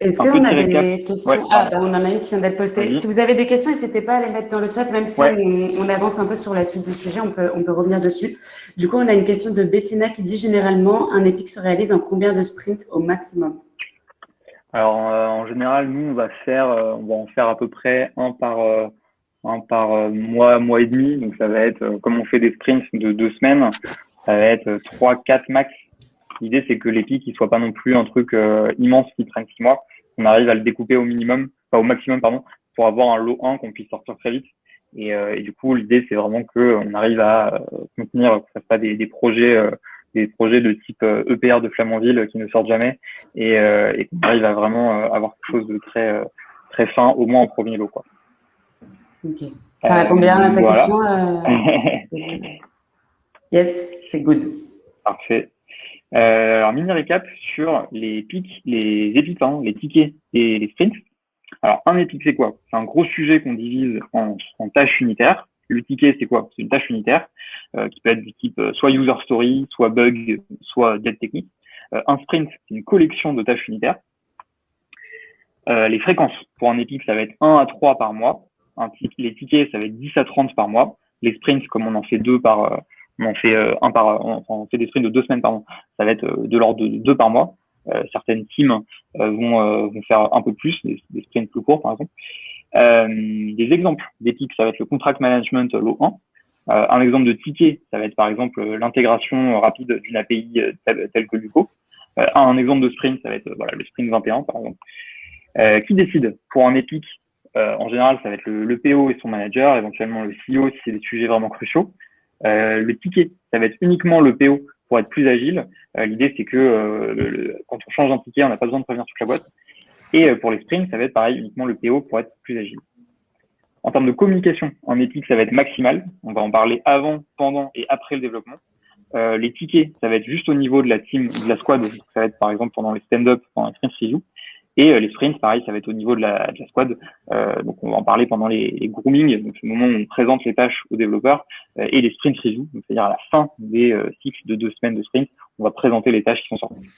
Est-ce qu'on a des questions? Ouais, on en a une qui vient d'être postée. Oui. Si vous avez des questions, n'hésitez pas à les mettre dans le chat, même si on avance un peu sur la suite du sujet, on peut revenir dessus. Du coup, on a une question de Bettina qui dit généralement, un Epic se réalise en combien de sprints au maximum? Alors, en général, nous, on va en faire à peu près un par mois et demi. Donc, ça va être, comme on fait des sprints de 2 semaines, ça va être 3-4 max. L'idée, c'est que l'Epic, il soit pas non plus un truc immense qui prenne 6 mois. On arrive à le découper au maximum, pour avoir un lot 1 qu'on puisse sortir très vite. Et du coup, l'idée, c'est vraiment qu'on arrive à contenir, que ça fasse pas des projets de type EPR de Flamanville qui ne sortent jamais, et qu'on arrive à vraiment avoir quelque chose de très très fin, au moins en premier lot, quoi. Ok. Ça répond bien à ta question. Yes, c'est good. Parfait. Alors, mini récap sur les tickets et les sprints. Alors, un Epic, c'est quoi? C'est un gros sujet qu'on divise en tâches unitaires. Le ticket, c'est quoi? C'est une tâche unitaire qui peut être du type soit user story, soit bug, soit dette technique. Un sprint, c'est une collection de tâches unitaires. Les fréquences, pour un Epic, ça va être 1 à 3 par mois. Les tickets, ça va être 10 à 30 par mois. Les sprints, comme on en fait on fait des sprints de 2 semaines par mois, ça va être de l'ordre de 2 par mois. Certaines teams vont faire un peu plus, des sprints plus courts, par exemple. Des exemples d'Epic, ça va être le contract management lot 1. Un exemple de ticket, ça va être par exemple l'intégration rapide d'une API telle que Luco. Un exemple de sprint, ça va être le sprint 21, par exemple. Qui décide? Pour un Epic, en général, ça va être le PO et son manager, éventuellement le CEO si c'est des sujets vraiment cruciaux. Le ticket, ça va être uniquement le PO pour être plus agile. L'idée, c'est que quand on change un ticket, on n'a pas besoin de prévenir toute la boîte. Et pour les sprints, ça va être pareil, uniquement le PO pour être plus agile. En termes de communication, en Epic, ça va être maximal. On va en parler avant, pendant et après le développement. Les tickets, ça va être juste au niveau de la team, de la squad. Ça va être par exemple pendant les stand-up, pendant les sprint review. Et les sprints, pareil, ça va être au niveau de la squad. Donc, on va en parler pendant les grooming, donc le moment où on présente les tâches aux développeurs, et les sprint review, donc c'est-à-dire à la fin des cycles de 2 semaines de sprint, on va présenter les tâches qui sont sorties.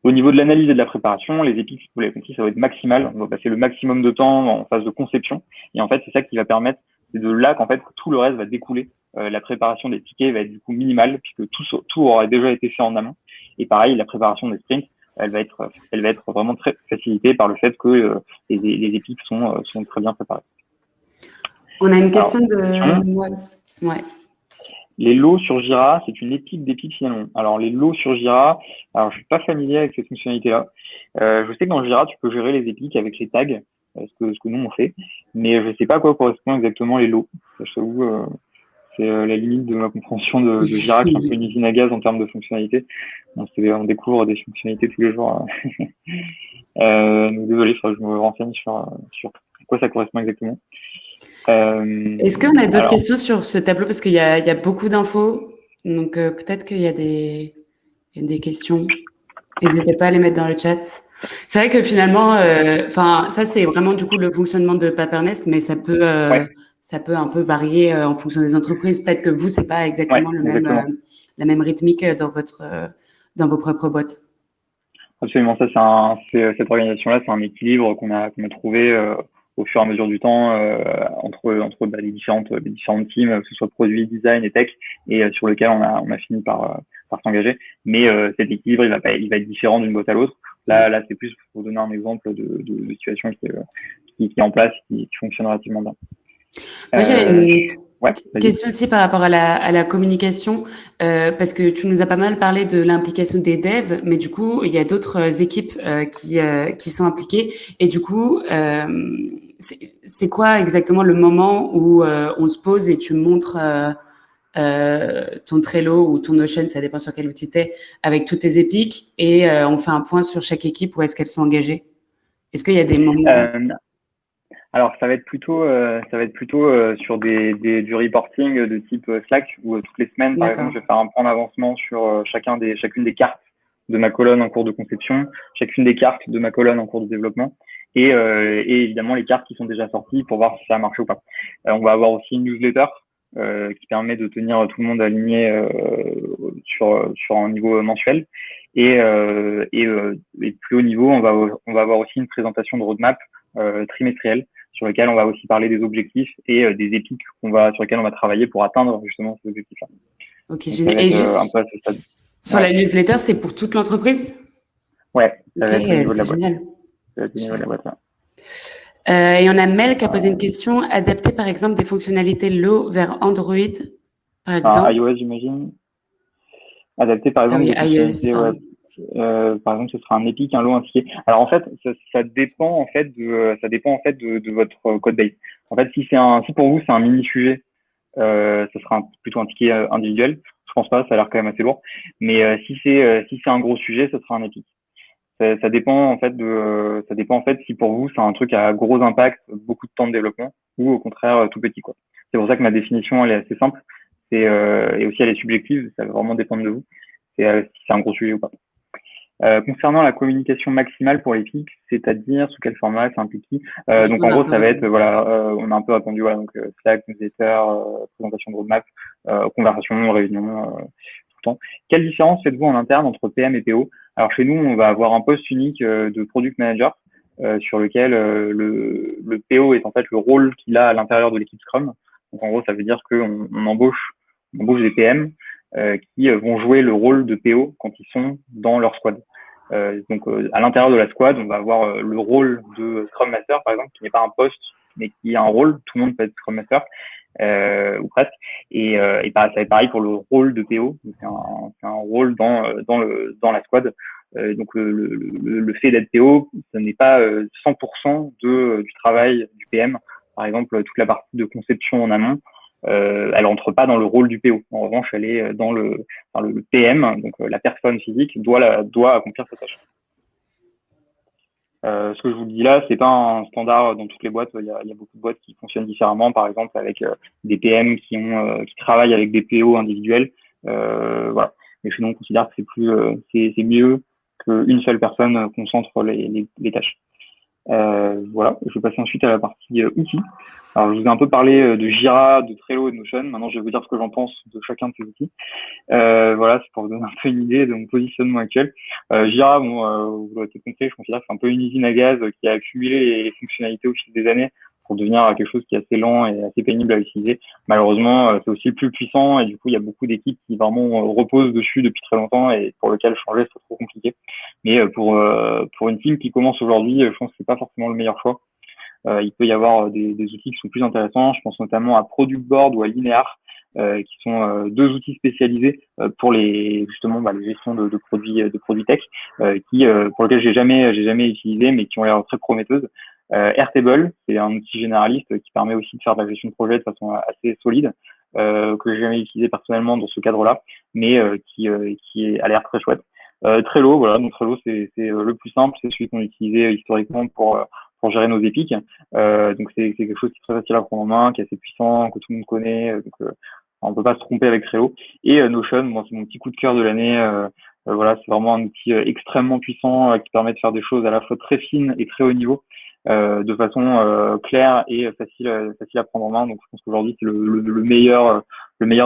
Au niveau de l'analyse et de la préparation, les Epics, vous l'avez compris, ça va être maximal. On va passer le maximum de temps en phase de conception. Et en fait, c'est ça qui va permettre, c'est de là qu'en fait, tout le reste va découler. La préparation des tickets va être du coup minimale, puisque tout aura déjà été fait en amont. Et pareil, la préparation des sprints, elle va être vraiment très facilitée par le fait que les Epics sont très bien préparés. On a une question Ouais. Les lots sur Jira, c'est une épique d'Epic finalement. Alors les lots sur Jira, alors je suis pas familier avec cette fonctionnalité-là. Je sais que dans Jira, tu peux gérer les épiques avec les tags, ce que nous on fait, mais je sais pas à quoi correspondent exactement les lots. Je t'avoue, c'est la limite de ma compréhension de Jira, qui est un peu une usine à gaz en termes de fonctionnalités. On découvre des fonctionnalités tous les jours. Donc désolé, il faudrait que je me renseigne sur à quoi ça correspond exactement. Est-ce qu'on a d'autres questions sur ce tableau? Parce qu'il y a beaucoup d'infos, donc peut-être qu'il y a des questions. N'hésitez pas à les mettre dans le chat. C'est vrai que finalement, ça c'est vraiment du coup le fonctionnement de Papernest, mais ça peut un peu varier en fonction des entreprises. Peut-être que vous, c'est pas exactement la même rythmique dans vos propres boîtes. Absolument, cette organisation-là, c'est un équilibre qu'on a trouvé au fur et à mesure du temps entre les différentes teams, que ce soit produit, design et tech, et sur lequel on a fini par s'engager. Mais cet équilibre, il va être différent d'une boîte à l'autre. Là, c'est plus pour vous donner un exemple de situation qui est en place, qui fonctionne relativement bien. Moi, j'avais une question aussi par rapport à la communication, parce que tu nous as pas mal parlé de l'implication des devs, mais du coup, il y a d'autres équipes qui sont impliquées. Et du coup, c'est quoi exactement le moment où on se pose et tu montres ton Trello ou ton Notion, ça dépend sur quel outil tu es, avec toutes tes épiques et on fait un point sur chaque équipe où est-ce qu'elles sont engagées? Est-ce qu'il y a des moments? Alors, ça va être plutôt sur du reporting de type Slack, où toutes les semaines, par exemple, D'accord. je vais faire un point d'avancement sur chacune des cartes de ma colonne en cours de conception, chacune des cartes de ma colonne en cours de développement, et évidemment les cartes qui sont déjà sorties pour voir si ça a marché ou pas. On va avoir aussi une newsletter qui permet de tenir tout le monde aligné sur un niveau mensuel. Et plus haut niveau, on va avoir aussi une présentation de roadmap trimestrielle sur lequel on va aussi parler des objectifs et des épiques sur lesquelles on va travailler pour atteindre justement ces objectifs-là. Ok, Donc, ça génial. va Et être un juste peu à ce stade. sur la newsletter, c'est pour toute l'entreprise? Ouais, ça Ok, va être au niveau de la c'est boîte. génial. Ça va être au niveau de la boîte, là. Et on a Mel qui a posé une question. Adapter par exemple des fonctionnalités low vers Android, par Enfin, exemple. iOS, j'imagine. Adapter par Ah exemple oui, des iOS, fonctionnalités web. pardon. Par exemple, ce sera un Epic, un lot, un ticket. Alors en fait, ça dépend en fait de votre code base. En fait, si pour vous c'est un mini sujet, ce sera plutôt un ticket individuel. Je pense pas, ça a l'air quand même assez lourd. Mais si c'est un gros sujet, ce sera un Epic. Ça dépend en fait ça dépend en fait si pour vous c'est un truc à gros impact, beaucoup de temps de développement, ou au contraire tout petit quoi. C'est pour ça que ma définition elle est assez simple. Et aussi elle est subjective, ça va vraiment dépendre de vous. Si c'est un gros sujet ou pas. Concernant la communication maximale pour les pics, c'est-à-dire sous quel format, c'est implique qui Du donc coup, on en a un gros peu ça va être répondu. on a un peu répondu donc Slack, newsletter, présentation de roadmap, conversation, réunion, tout le temps. Quelle différence faites-vous en interne entre PM et PO? Alors chez nous on va avoir un poste unique de product manager sur lequel le PO est en fait le rôle qu'il a à l'intérieur de l'équipe Scrum. Donc en gros ça veut dire qu'on on embauche des PM qui vont jouer le rôle de PO quand ils sont dans leur squad. À l'intérieur de la squad, on va avoir le rôle de Scrum Master, par exemple, qui n'est pas un poste, mais qui a un rôle. Tout le monde peut être Scrum Master, ou presque. Ça va être pareil pour le rôle de PO. C'est un rôle dans la squad. Le fait d'être PO, ce n'est pas 100% du travail du PM. Par exemple, toute la partie de conception en amont, elle rentre pas dans le rôle du PO. En revanche, elle est dans le PM, donc la personne physique doit accomplir cette tâche. Ce que je vous dis là, c'est pas un standard dans toutes les boîtes. Il y a beaucoup de boîtes qui fonctionnent différemment, par exemple avec des PM qui travaillent avec des PO individuels. Voilà. Mais sinon, on considère que c'est mieux qu'une seule personne concentre les tâches. Voilà, je vais passer ensuite à la partie outils. Alors, je vous ai un peu parlé de Jira, de Trello et de Notion. Maintenant, je vais vous dire ce que j'en pense de chacun de ces outils. Voilà, c'est pour vous donner un peu une idée de mon positionnement actuel. Jira, vous l'aurez peut-être compris, je considère que c'est un peu une usine à gaz qui a accumulé les fonctionnalités au fil des années pour devenir quelque chose qui est assez lent et assez pénible à utiliser. Malheureusement, c'est aussi le plus puissant et du coup, il y a beaucoup d'équipes qui vraiment reposent dessus depuis très longtemps et pour lequel changer, c'est trop compliqué. Mais pour une team qui commence aujourd'hui, je pense que c'est pas forcément le meilleur choix. Il peut y avoir des outils qui sont plus intéressants. Je pense notamment à Product Board ou à Linear, qui sont deux outils spécialisés pour justement la gestion de produits tech, pour lesquels j'ai jamais utilisé, mais qui ont l'air très prometteuses. Airtable, c'est un outil généraliste qui permet aussi de faire de la gestion de projet de façon assez solide, que j'ai jamais utilisé personnellement dans ce cadre-là, mais qui a l'air très chouette. Trello, voilà, donc Trello c'est le plus simple, c'est celui qu'on utilisait historiquement pour gérer nos épiques. Donc c'est quelque chose qui est très facile à prendre en main, qui est assez puissant, que tout le monde connaît. On peut pas se tromper avec Trello. Et Notion, moi c'est mon petit coup de cœur de l'année. Voilà, c'est vraiment un outil extrêmement puissant qui permet de faire des choses à la fois très fines et très haut niveau, de façon claire et facile à prendre en main. Donc je pense qu'aujourd'hui c'est le meilleur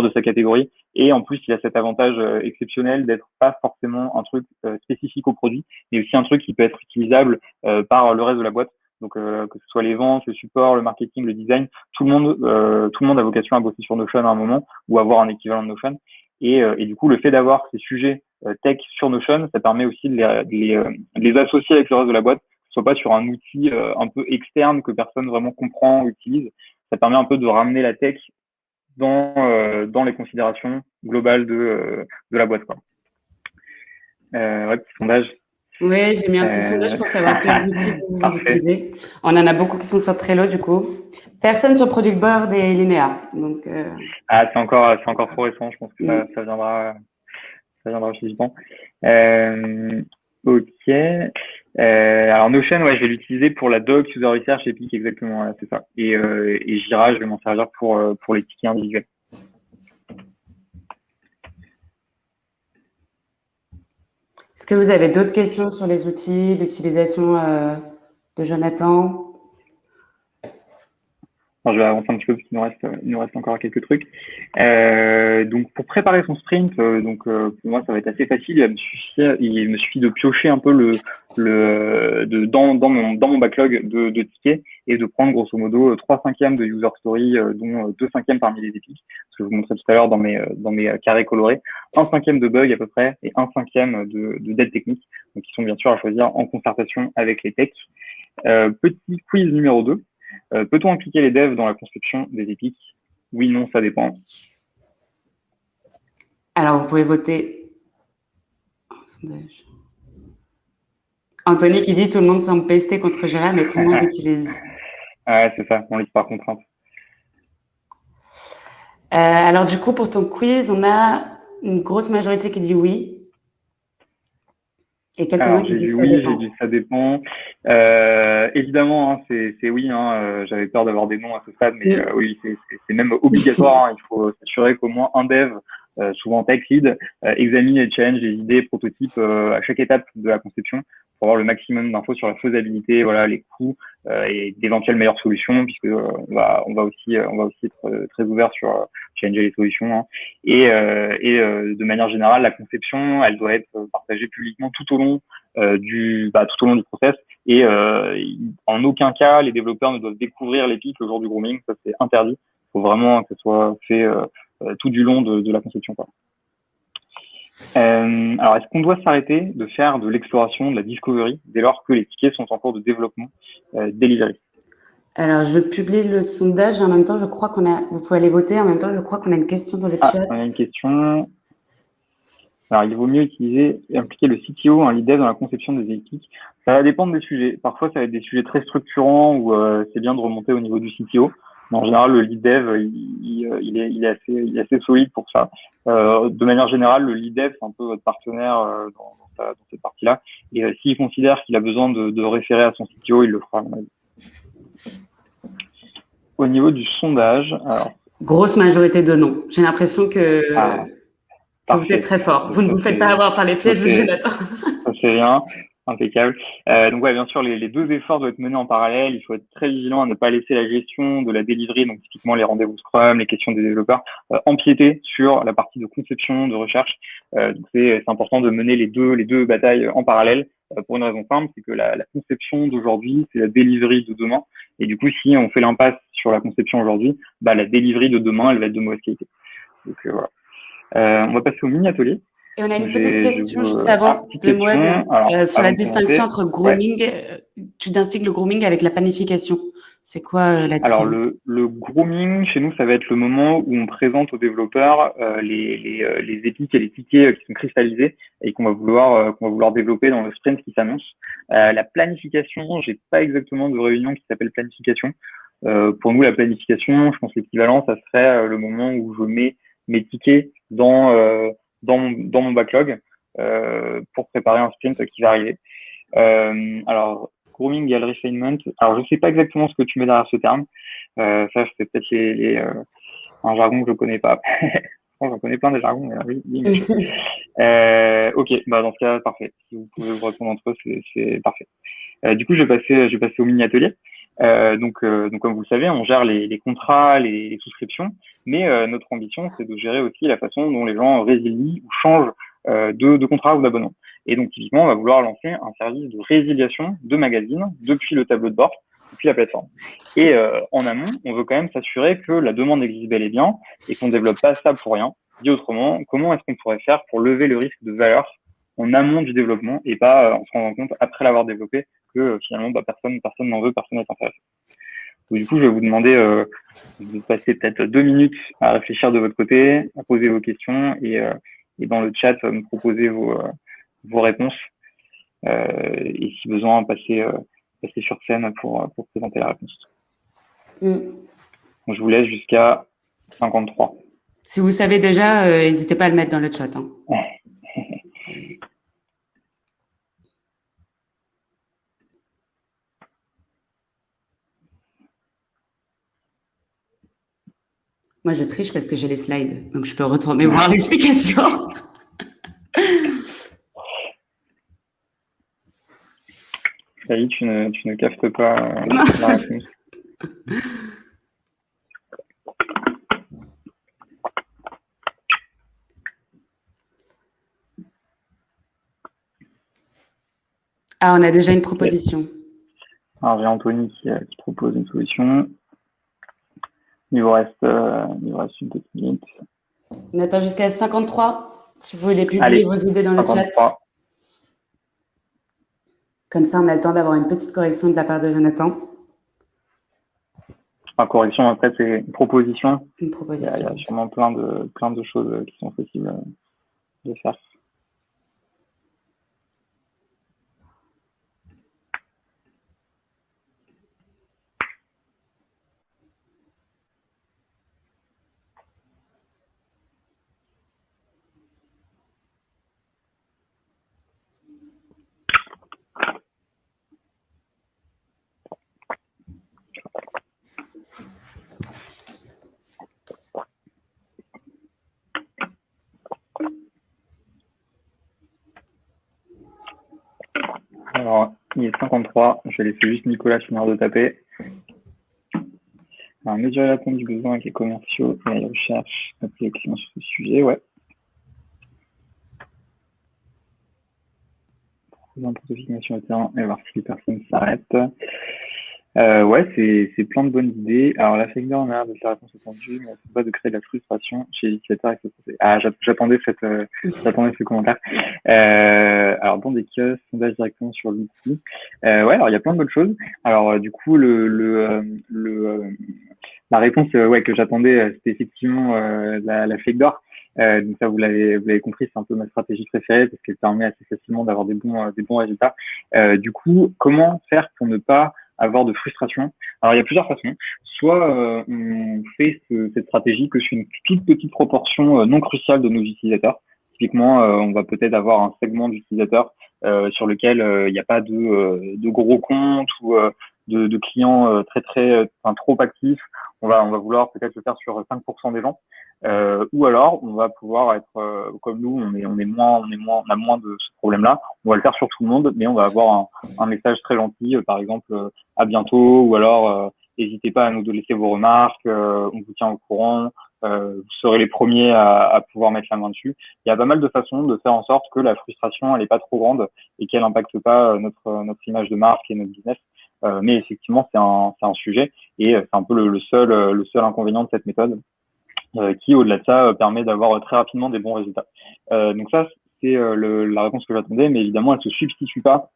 de sa catégorie. Et en plus, il a cet avantage exceptionnel d'être pas forcément un truc spécifique au produit, mais aussi un truc qui peut être utilisable par le reste de la boîte. Donc que ce soit les ventes, le support, le marketing, le design, tout le monde a vocation à bosser sur Notion à un moment ou avoir un équivalent de Notion. Et du coup, le fait d'avoir ces sujets tech sur Notion, ça permet aussi de les associer avec le reste de la boîte, que ce soit pas sur un outil un peu externe que personne vraiment comprend ou utilise. Ça permet un peu de ramener la tech dans les considérations globales de la boîte, quoi. Ouais, petit sondage. Oui, j'ai mis un petit sondage pour savoir quels outils vous Parfait. utilisez. On en a beaucoup qui sont sur Trello, du coup. Personne sur Product Board et Linéa. Donc, Ah, c'est encore trop récent. Je pense que ça viendra aussi du temps. Ok. Alors Notion, ouais, je vais l'utiliser pour la doc user research Epic exactement, ouais, c'est ça. Et Jira, je vais m'en servir pour les tickets individuels. est-ce que vous avez d'autres questions sur les outils, l'utilisation de Jonathan? Alors, je vais avancer un petit peu parce qu'il nous reste encore quelques trucs. Donc pour préparer son sprint, pour moi ça va être assez facile. Il me suffit de piocher un peu dans mon backlog de tickets et de prendre grosso modo 3/5 de user story, dont 2/5 parmi les épiques, ce que je vous montrais tout à l'heure dans mes carrés colorés, 1/5 de bugs à peu près et 1/5 de dead techniques, donc qui sont bien sûr à choisir en concertation avec les techs. Petit quiz numéro 2. Peut-on impliquer les devs dans la construction des épiques? Oui, non, ça dépend. Alors, vous pouvez voter. Sondage. Anthony qui dit tout le monde semble pester contre Jira, mais tout le monde l'utilise. Ouais, c'est ça, on lit par contrainte. Alors, du coup, pour ton quiz, on a une grosse majorité qui dit oui et quelques-uns Alors, qui j'ai disent dit ça oui, j'ai dépend. dit ça dépend. Évidemment, hein, c'est oui. Hein, j'avais peur d'avoir des noms à ce stade, mais Mm. oui, c'est même obligatoire. Hein, il faut s'assurer qu'au moins un dev, souvent tech lead, examine et challenge les idées, prototypes à chaque étape de la conception pour avoir le maximum d'infos sur la faisabilité, voilà, les coûts et d'éventuelles meilleures solutions, puisque on va aussi être très ouvert sur challenger les solutions. Hein. De manière générale, la conception, elle doit être partagée publiquement tout au long tout au long du process. Et en aucun cas, les développeurs ne doivent découvrir l'Epic le jour du grooming. Ça, c'est interdit. Il faut vraiment que ce soit fait tout du long de la conception. Quoi. Alors, est-ce qu'on doit s'arrêter de faire de l'exploration, de la discovery, dès lors que les tickets sont en cours de développement delivery? Alors, je publie le sondage et en même temps, je crois vous pouvez aller voter. En même temps, je crois qu'on a une question dans le Ah, chat. on a une question. Alors, il vaut mieux utiliser et impliquer le CTO, un lead dev dans la conception des équipes. Ça va dépendre des sujets. Parfois, ça va être des sujets très structurants où c'est bien de remonter au niveau du CTO. Mais en général, le lead dev, il est assez solide pour ça. De manière générale, le lead dev, c'est un peu votre partenaire dans cette partie-là. Et s'il considère qu'il a besoin de référer à son CTO, il le fera. Au niveau du sondage, alors, Grosse majorité de non. J'ai l'impression ah, que vous êtes parfait. très fort. Vous ne vous faites pas avoir par les Ça, pièges de c'est, Jonathan. Ça c'est bien, impeccable. Donc ouais, bien sûr, les deux efforts doivent être menés en parallèle. Il faut être très vigilant à ne pas laisser la gestion de la delivery, donc typiquement les rendez-vous Scrum, les questions des développeurs, empiéter sur la partie de conception, de recherche. Donc c'est important de mener les deux batailles en parallèle pour une raison simple, c'est que la conception d'aujourd'hui, c'est la delivery de demain. Et du coup, si on fait l'impasse sur la conception aujourd'hui, la delivery de demain, elle va être de mauvaise qualité. Donc voilà. On va passer au mini-atelier. Et on a Donc, une petite question juste avant petite de Moed question. Alors, sur la avant de distinction commencer, entre ouais. grooming. Tu distingues le grooming avec la planification. C'est quoi la Alors, différence? le grooming, chez nous, ça va être le moment où on présente aux développeurs les épiques et les tickets qui sont cristallisés et qu'on va vouloir développer dans le sprint qui s'annonce. La planification, j'ai pas exactement de réunion qui s'appelle planification. Pour nous, la planification, je pense que l'équivalent, ça serait le moment où je mets mes tickets dans mon backlog pour préparer un sprint qui va arriver. Alors, grooming et refinement. Alors, je sais pas exactement ce que tu mets derrière ce terme. Ça, c'est peut-être un jargon que je connais pas. J'en connais plein des jargons, mais oui, bien sûr. Ok, dans ce cas, parfait. Si vous pouvez vous répondre entre eux, c'est parfait. Du coup, je vais passer au mini atelier. Donc, comme vous le savez, on gère les contrats, les souscriptions, mais notre ambition, c'est de gérer aussi la façon dont les gens résilient ou changent de contrat ou d'abonnement. Et donc, typiquement, on va vouloir lancer un service de résiliation de magazines depuis le tableau de bord, depuis la plateforme. Et en amont, on veut quand même s'assurer que la demande existe bel et bien et qu'on ne développe pas ça pour rien. Dit autrement, comment est-ce qu'on pourrait faire pour lever le risque de valeur en amont du développement et pas en se rendant compte après l'avoir développé que finalement personne n'en veut, personne n'est intéressé. Donc, du coup, je vais vous demander de passer peut-être 2 minutes à réfléchir de votre côté, à poser vos questions et dans le chat me proposer vos réponses. et si besoin, passer sur scène pour présenter la réponse. Donc, je vous laisse jusqu'à 53. Si vous savez déjà, n'hésitez pas à le mettre dans le chat. Hein. Moi, je triche parce que j'ai les slides, donc je peux retourner voir l'explication. Salut, tu ne captes pas la réponse. Ah, on a déjà une proposition. Alors, j'ai Anthony qui propose une solution. Il vous reste une petite minute. On attend jusqu'à 53. Si vous voulez publier vos idées dans 53. Le chat. Comme ça, on a le temps d'avoir une petite correction de la part de Jonathan. Enfin, correction, après, c'est une proposition. Une proposition. Il y a sûrement plein de choses qui sont possibles de faire. Alors, il est 53. Je vais laisser juste Nicolas finir de taper. Alors, mesurer l'attente du besoin avec les commerciaux et les recherches, appeler les clients sur ce sujet, ouais. Proposer un prototype d'estimation au terrain et voir si les personnes s'arrêtent. Ouais, c'est plein de bonnes idées. Alors, la fake on a l'air de faire la réponse attendue, mais c'est pas de créer de la frustration chez les utilisateurs avec ce procès. Ah, j'attendais ce commentaire. Alors, dans des kiosques, sondage directement sur l'outil. Ouais, alors il y a plein de bonnes choses. Alors, du coup, la réponse que j'attendais, c'était effectivement la fake door. Donc ça, vous l'avez compris, c'est un peu ma stratégie préférée parce qu'elle permet assez facilement d'avoir des bons résultats. Du coup, comment faire pour ne pas avoir de frustration? Alors, il y a plusieurs façons. Soit on fait cette stratégie que sur une toute petite proportion non cruciale de nos utilisateurs. Typiquement, on va peut-être avoir un segment d'utilisateurs sur lequel il n'y a pas de gros comptes ou de clients trop actifs. On va vouloir peut-être le faire sur 5% des gens. Ou alors, on va pouvoir être comme nous, on a moins de ce problème-là. On va le faire sur tout le monde, mais on va avoir un message très gentil, par exemple, à bientôt, ou alors n'hésitez pas à nous laisser vos remarques, on vous tient au courant, vous serez les premiers à pouvoir mettre la main dessus. Il y a pas mal de façons de faire en sorte que la frustration elle est pas trop grande et qu'elle n'impacte pas notre image de marque et notre business. Mais effectivement, c'est un sujet et c'est un peu le seul inconvénient de cette méthode. Qui, au-delà de ça, permet d'avoir très rapidement des bons résultats. Donc ça, c'est la réponse que j'attendais, mais évidemment, elle se substitue pas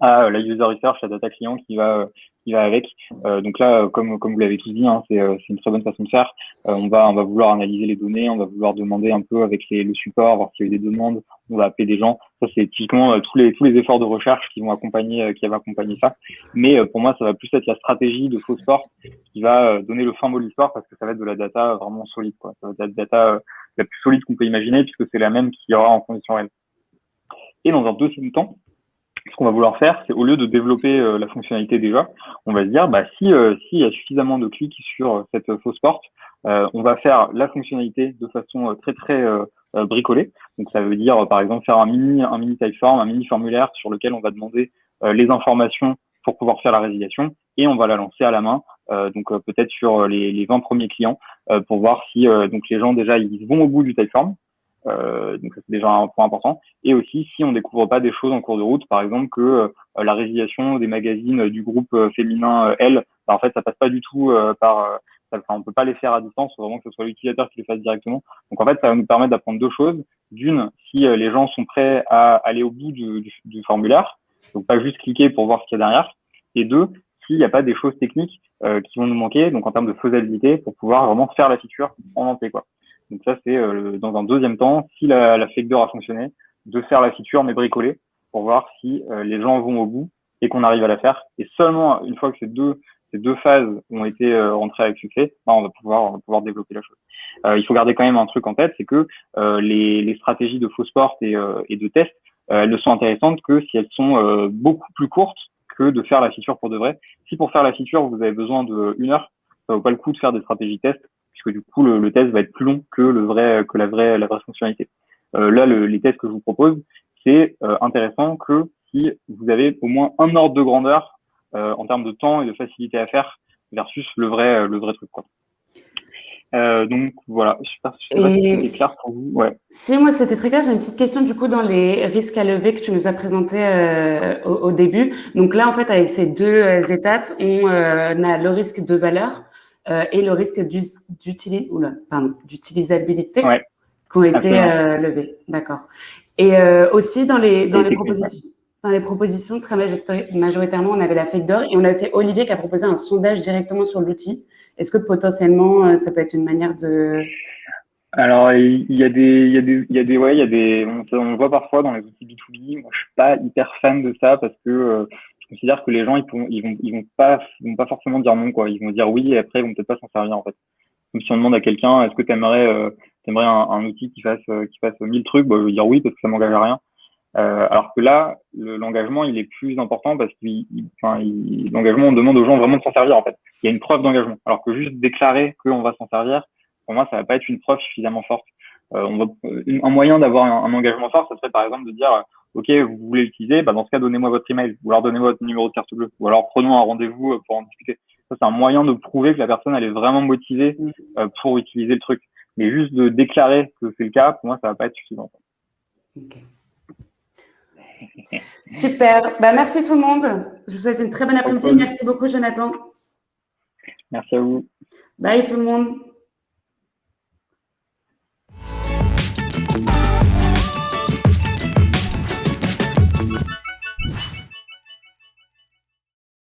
à la user research, la data client qui va avec. Donc là, comme vous l'avez tous dit, hein, c'est une très bonne façon de faire. On va vouloir analyser les données, on va vouloir demander un peu avec le support, voir s'il y a eu des demandes, on va appeler des gens. Ça, c'est typiquement tous les efforts de recherche qui vont accompagner ça. Mais pour moi, ça va plus être la stratégie de faux sport qui va donner le fin mot de l'histoire parce que ça va être de la data vraiment solide, quoi. Ça va être de la data la plus solide qu'on peut imaginer puisque c'est la même qu'il y aura en conditions réelles. Et dans un deuxième temps, ce qu'on va vouloir faire, c'est au lieu de développer la fonctionnalité déjà, on va se dire, s'il y a suffisamment de clics sur cette fausse porte, on va faire la fonctionnalité de façon très bricolée. Donc ça veut dire, par exemple, faire un mini typeform, un mini formulaire sur lequel on va demander les informations pour pouvoir faire la résiliation et on va la lancer à la main, peut-être sur les 20 premiers clients pour voir si donc les gens déjà ils vont au bout du typeform. Donc ça c'est déjà un point important. Et aussi si on découvre pas des choses en cours de route, par exemple que la résiliation des magazines du groupe féminin L, en fait ça passe pas du tout on peut pas les faire à distance, faut vraiment que ce soit l'utilisateur qui les fasse directement. Donc en fait ça va nous permettre d'apprendre deux choses. D'une, si les gens sont prêts à aller au bout du formulaire, donc pas juste cliquer pour voir ce qu'il y a derrière. Et deux, s'il n'y a pas des choses techniques qui vont nous manquer, donc en termes de faisabilité, pour pouvoir vraiment faire la feature en entier, quoi. Donc ça, c'est dans un deuxième temps, si la fake door a fonctionné, de faire la feature mais bricolée pour voir si les gens vont au bout et qu'on arrive à la faire. Et seulement une fois que ces deux phases ont été rentrées avec succès, on va pouvoir développer la chose. Il faut garder quand même un truc en tête, c'est que les stratégies de faux sport et de test, elles ne sont intéressantes que si elles sont beaucoup plus courtes que de faire la feature pour de vrai. Si pour faire la feature, vous avez besoin d'1 heure, ça vaut pas le coup de faire des stratégies test, puisque du coup, le test va être plus long que la vraie fonctionnalité. Là, les tests que je vous propose, c'est intéressant que si vous avez au moins un ordre de grandeur en termes de temps et de facilité à faire versus le vrai truc, quoi. Donc voilà, je sais pas si c'était clair pour vous. Ouais. Si, moi c'était très clair. J'ai une petite question du coup dans les risques à lever que tu nous as présentés au début. Donc là en fait avec ces deux étapes, on a le risque de valeur et le risque d'utilisabilité Ouais, qui ont été absolument. levés. D'accord. Et aussi dans les propositions. Dans les propositions, très majoritairement, on avait la feuille d'or et on a aussi Olivier qui a proposé un sondage directement sur l'outil. Est-ce que potentiellement, ça peut être une manière de… Alors, il y a des, on le voit parfois dans les outils B2B. Moi, je suis pas hyper fan de ça parce que je considère que les gens, ils vont pas forcément dire non, quoi. Ils vont dire oui et après, ils vont peut-être pas s'en servir, en fait. Comme si on demande à quelqu'un, est-ce que t'aimerais un outil qui fasse 1000 trucs? Bah, je veux dire oui parce que ça m'engage à rien. Alors que là, l'engagement, il est plus important parce l'engagement, on demande aux gens vraiment de s'en servir, en fait. Il y a une preuve d'engagement. Alors que juste déclarer qu'on va s'en servir, pour moi, ça va pas être une preuve suffisamment forte. Un moyen d'avoir un engagement fort, ça serait par exemple de dire, OK, vous voulez l'utiliser, bah dans ce cas, donnez-moi votre email, ou alors donnez-moi votre numéro de carte bleue, ou alors prenons un rendez-vous pour en discuter. Ça, c'est un moyen de prouver que la personne, elle est vraiment motivée pour utiliser le truc. Mais juste de déclarer que c'est le cas, pour moi, ça va pas être suffisant. Okay. Super. Bah, merci tout le monde. Je vous souhaite une très bonne après-midi. Merci beaucoup, Jonathan. Merci à vous. Bye tout le monde.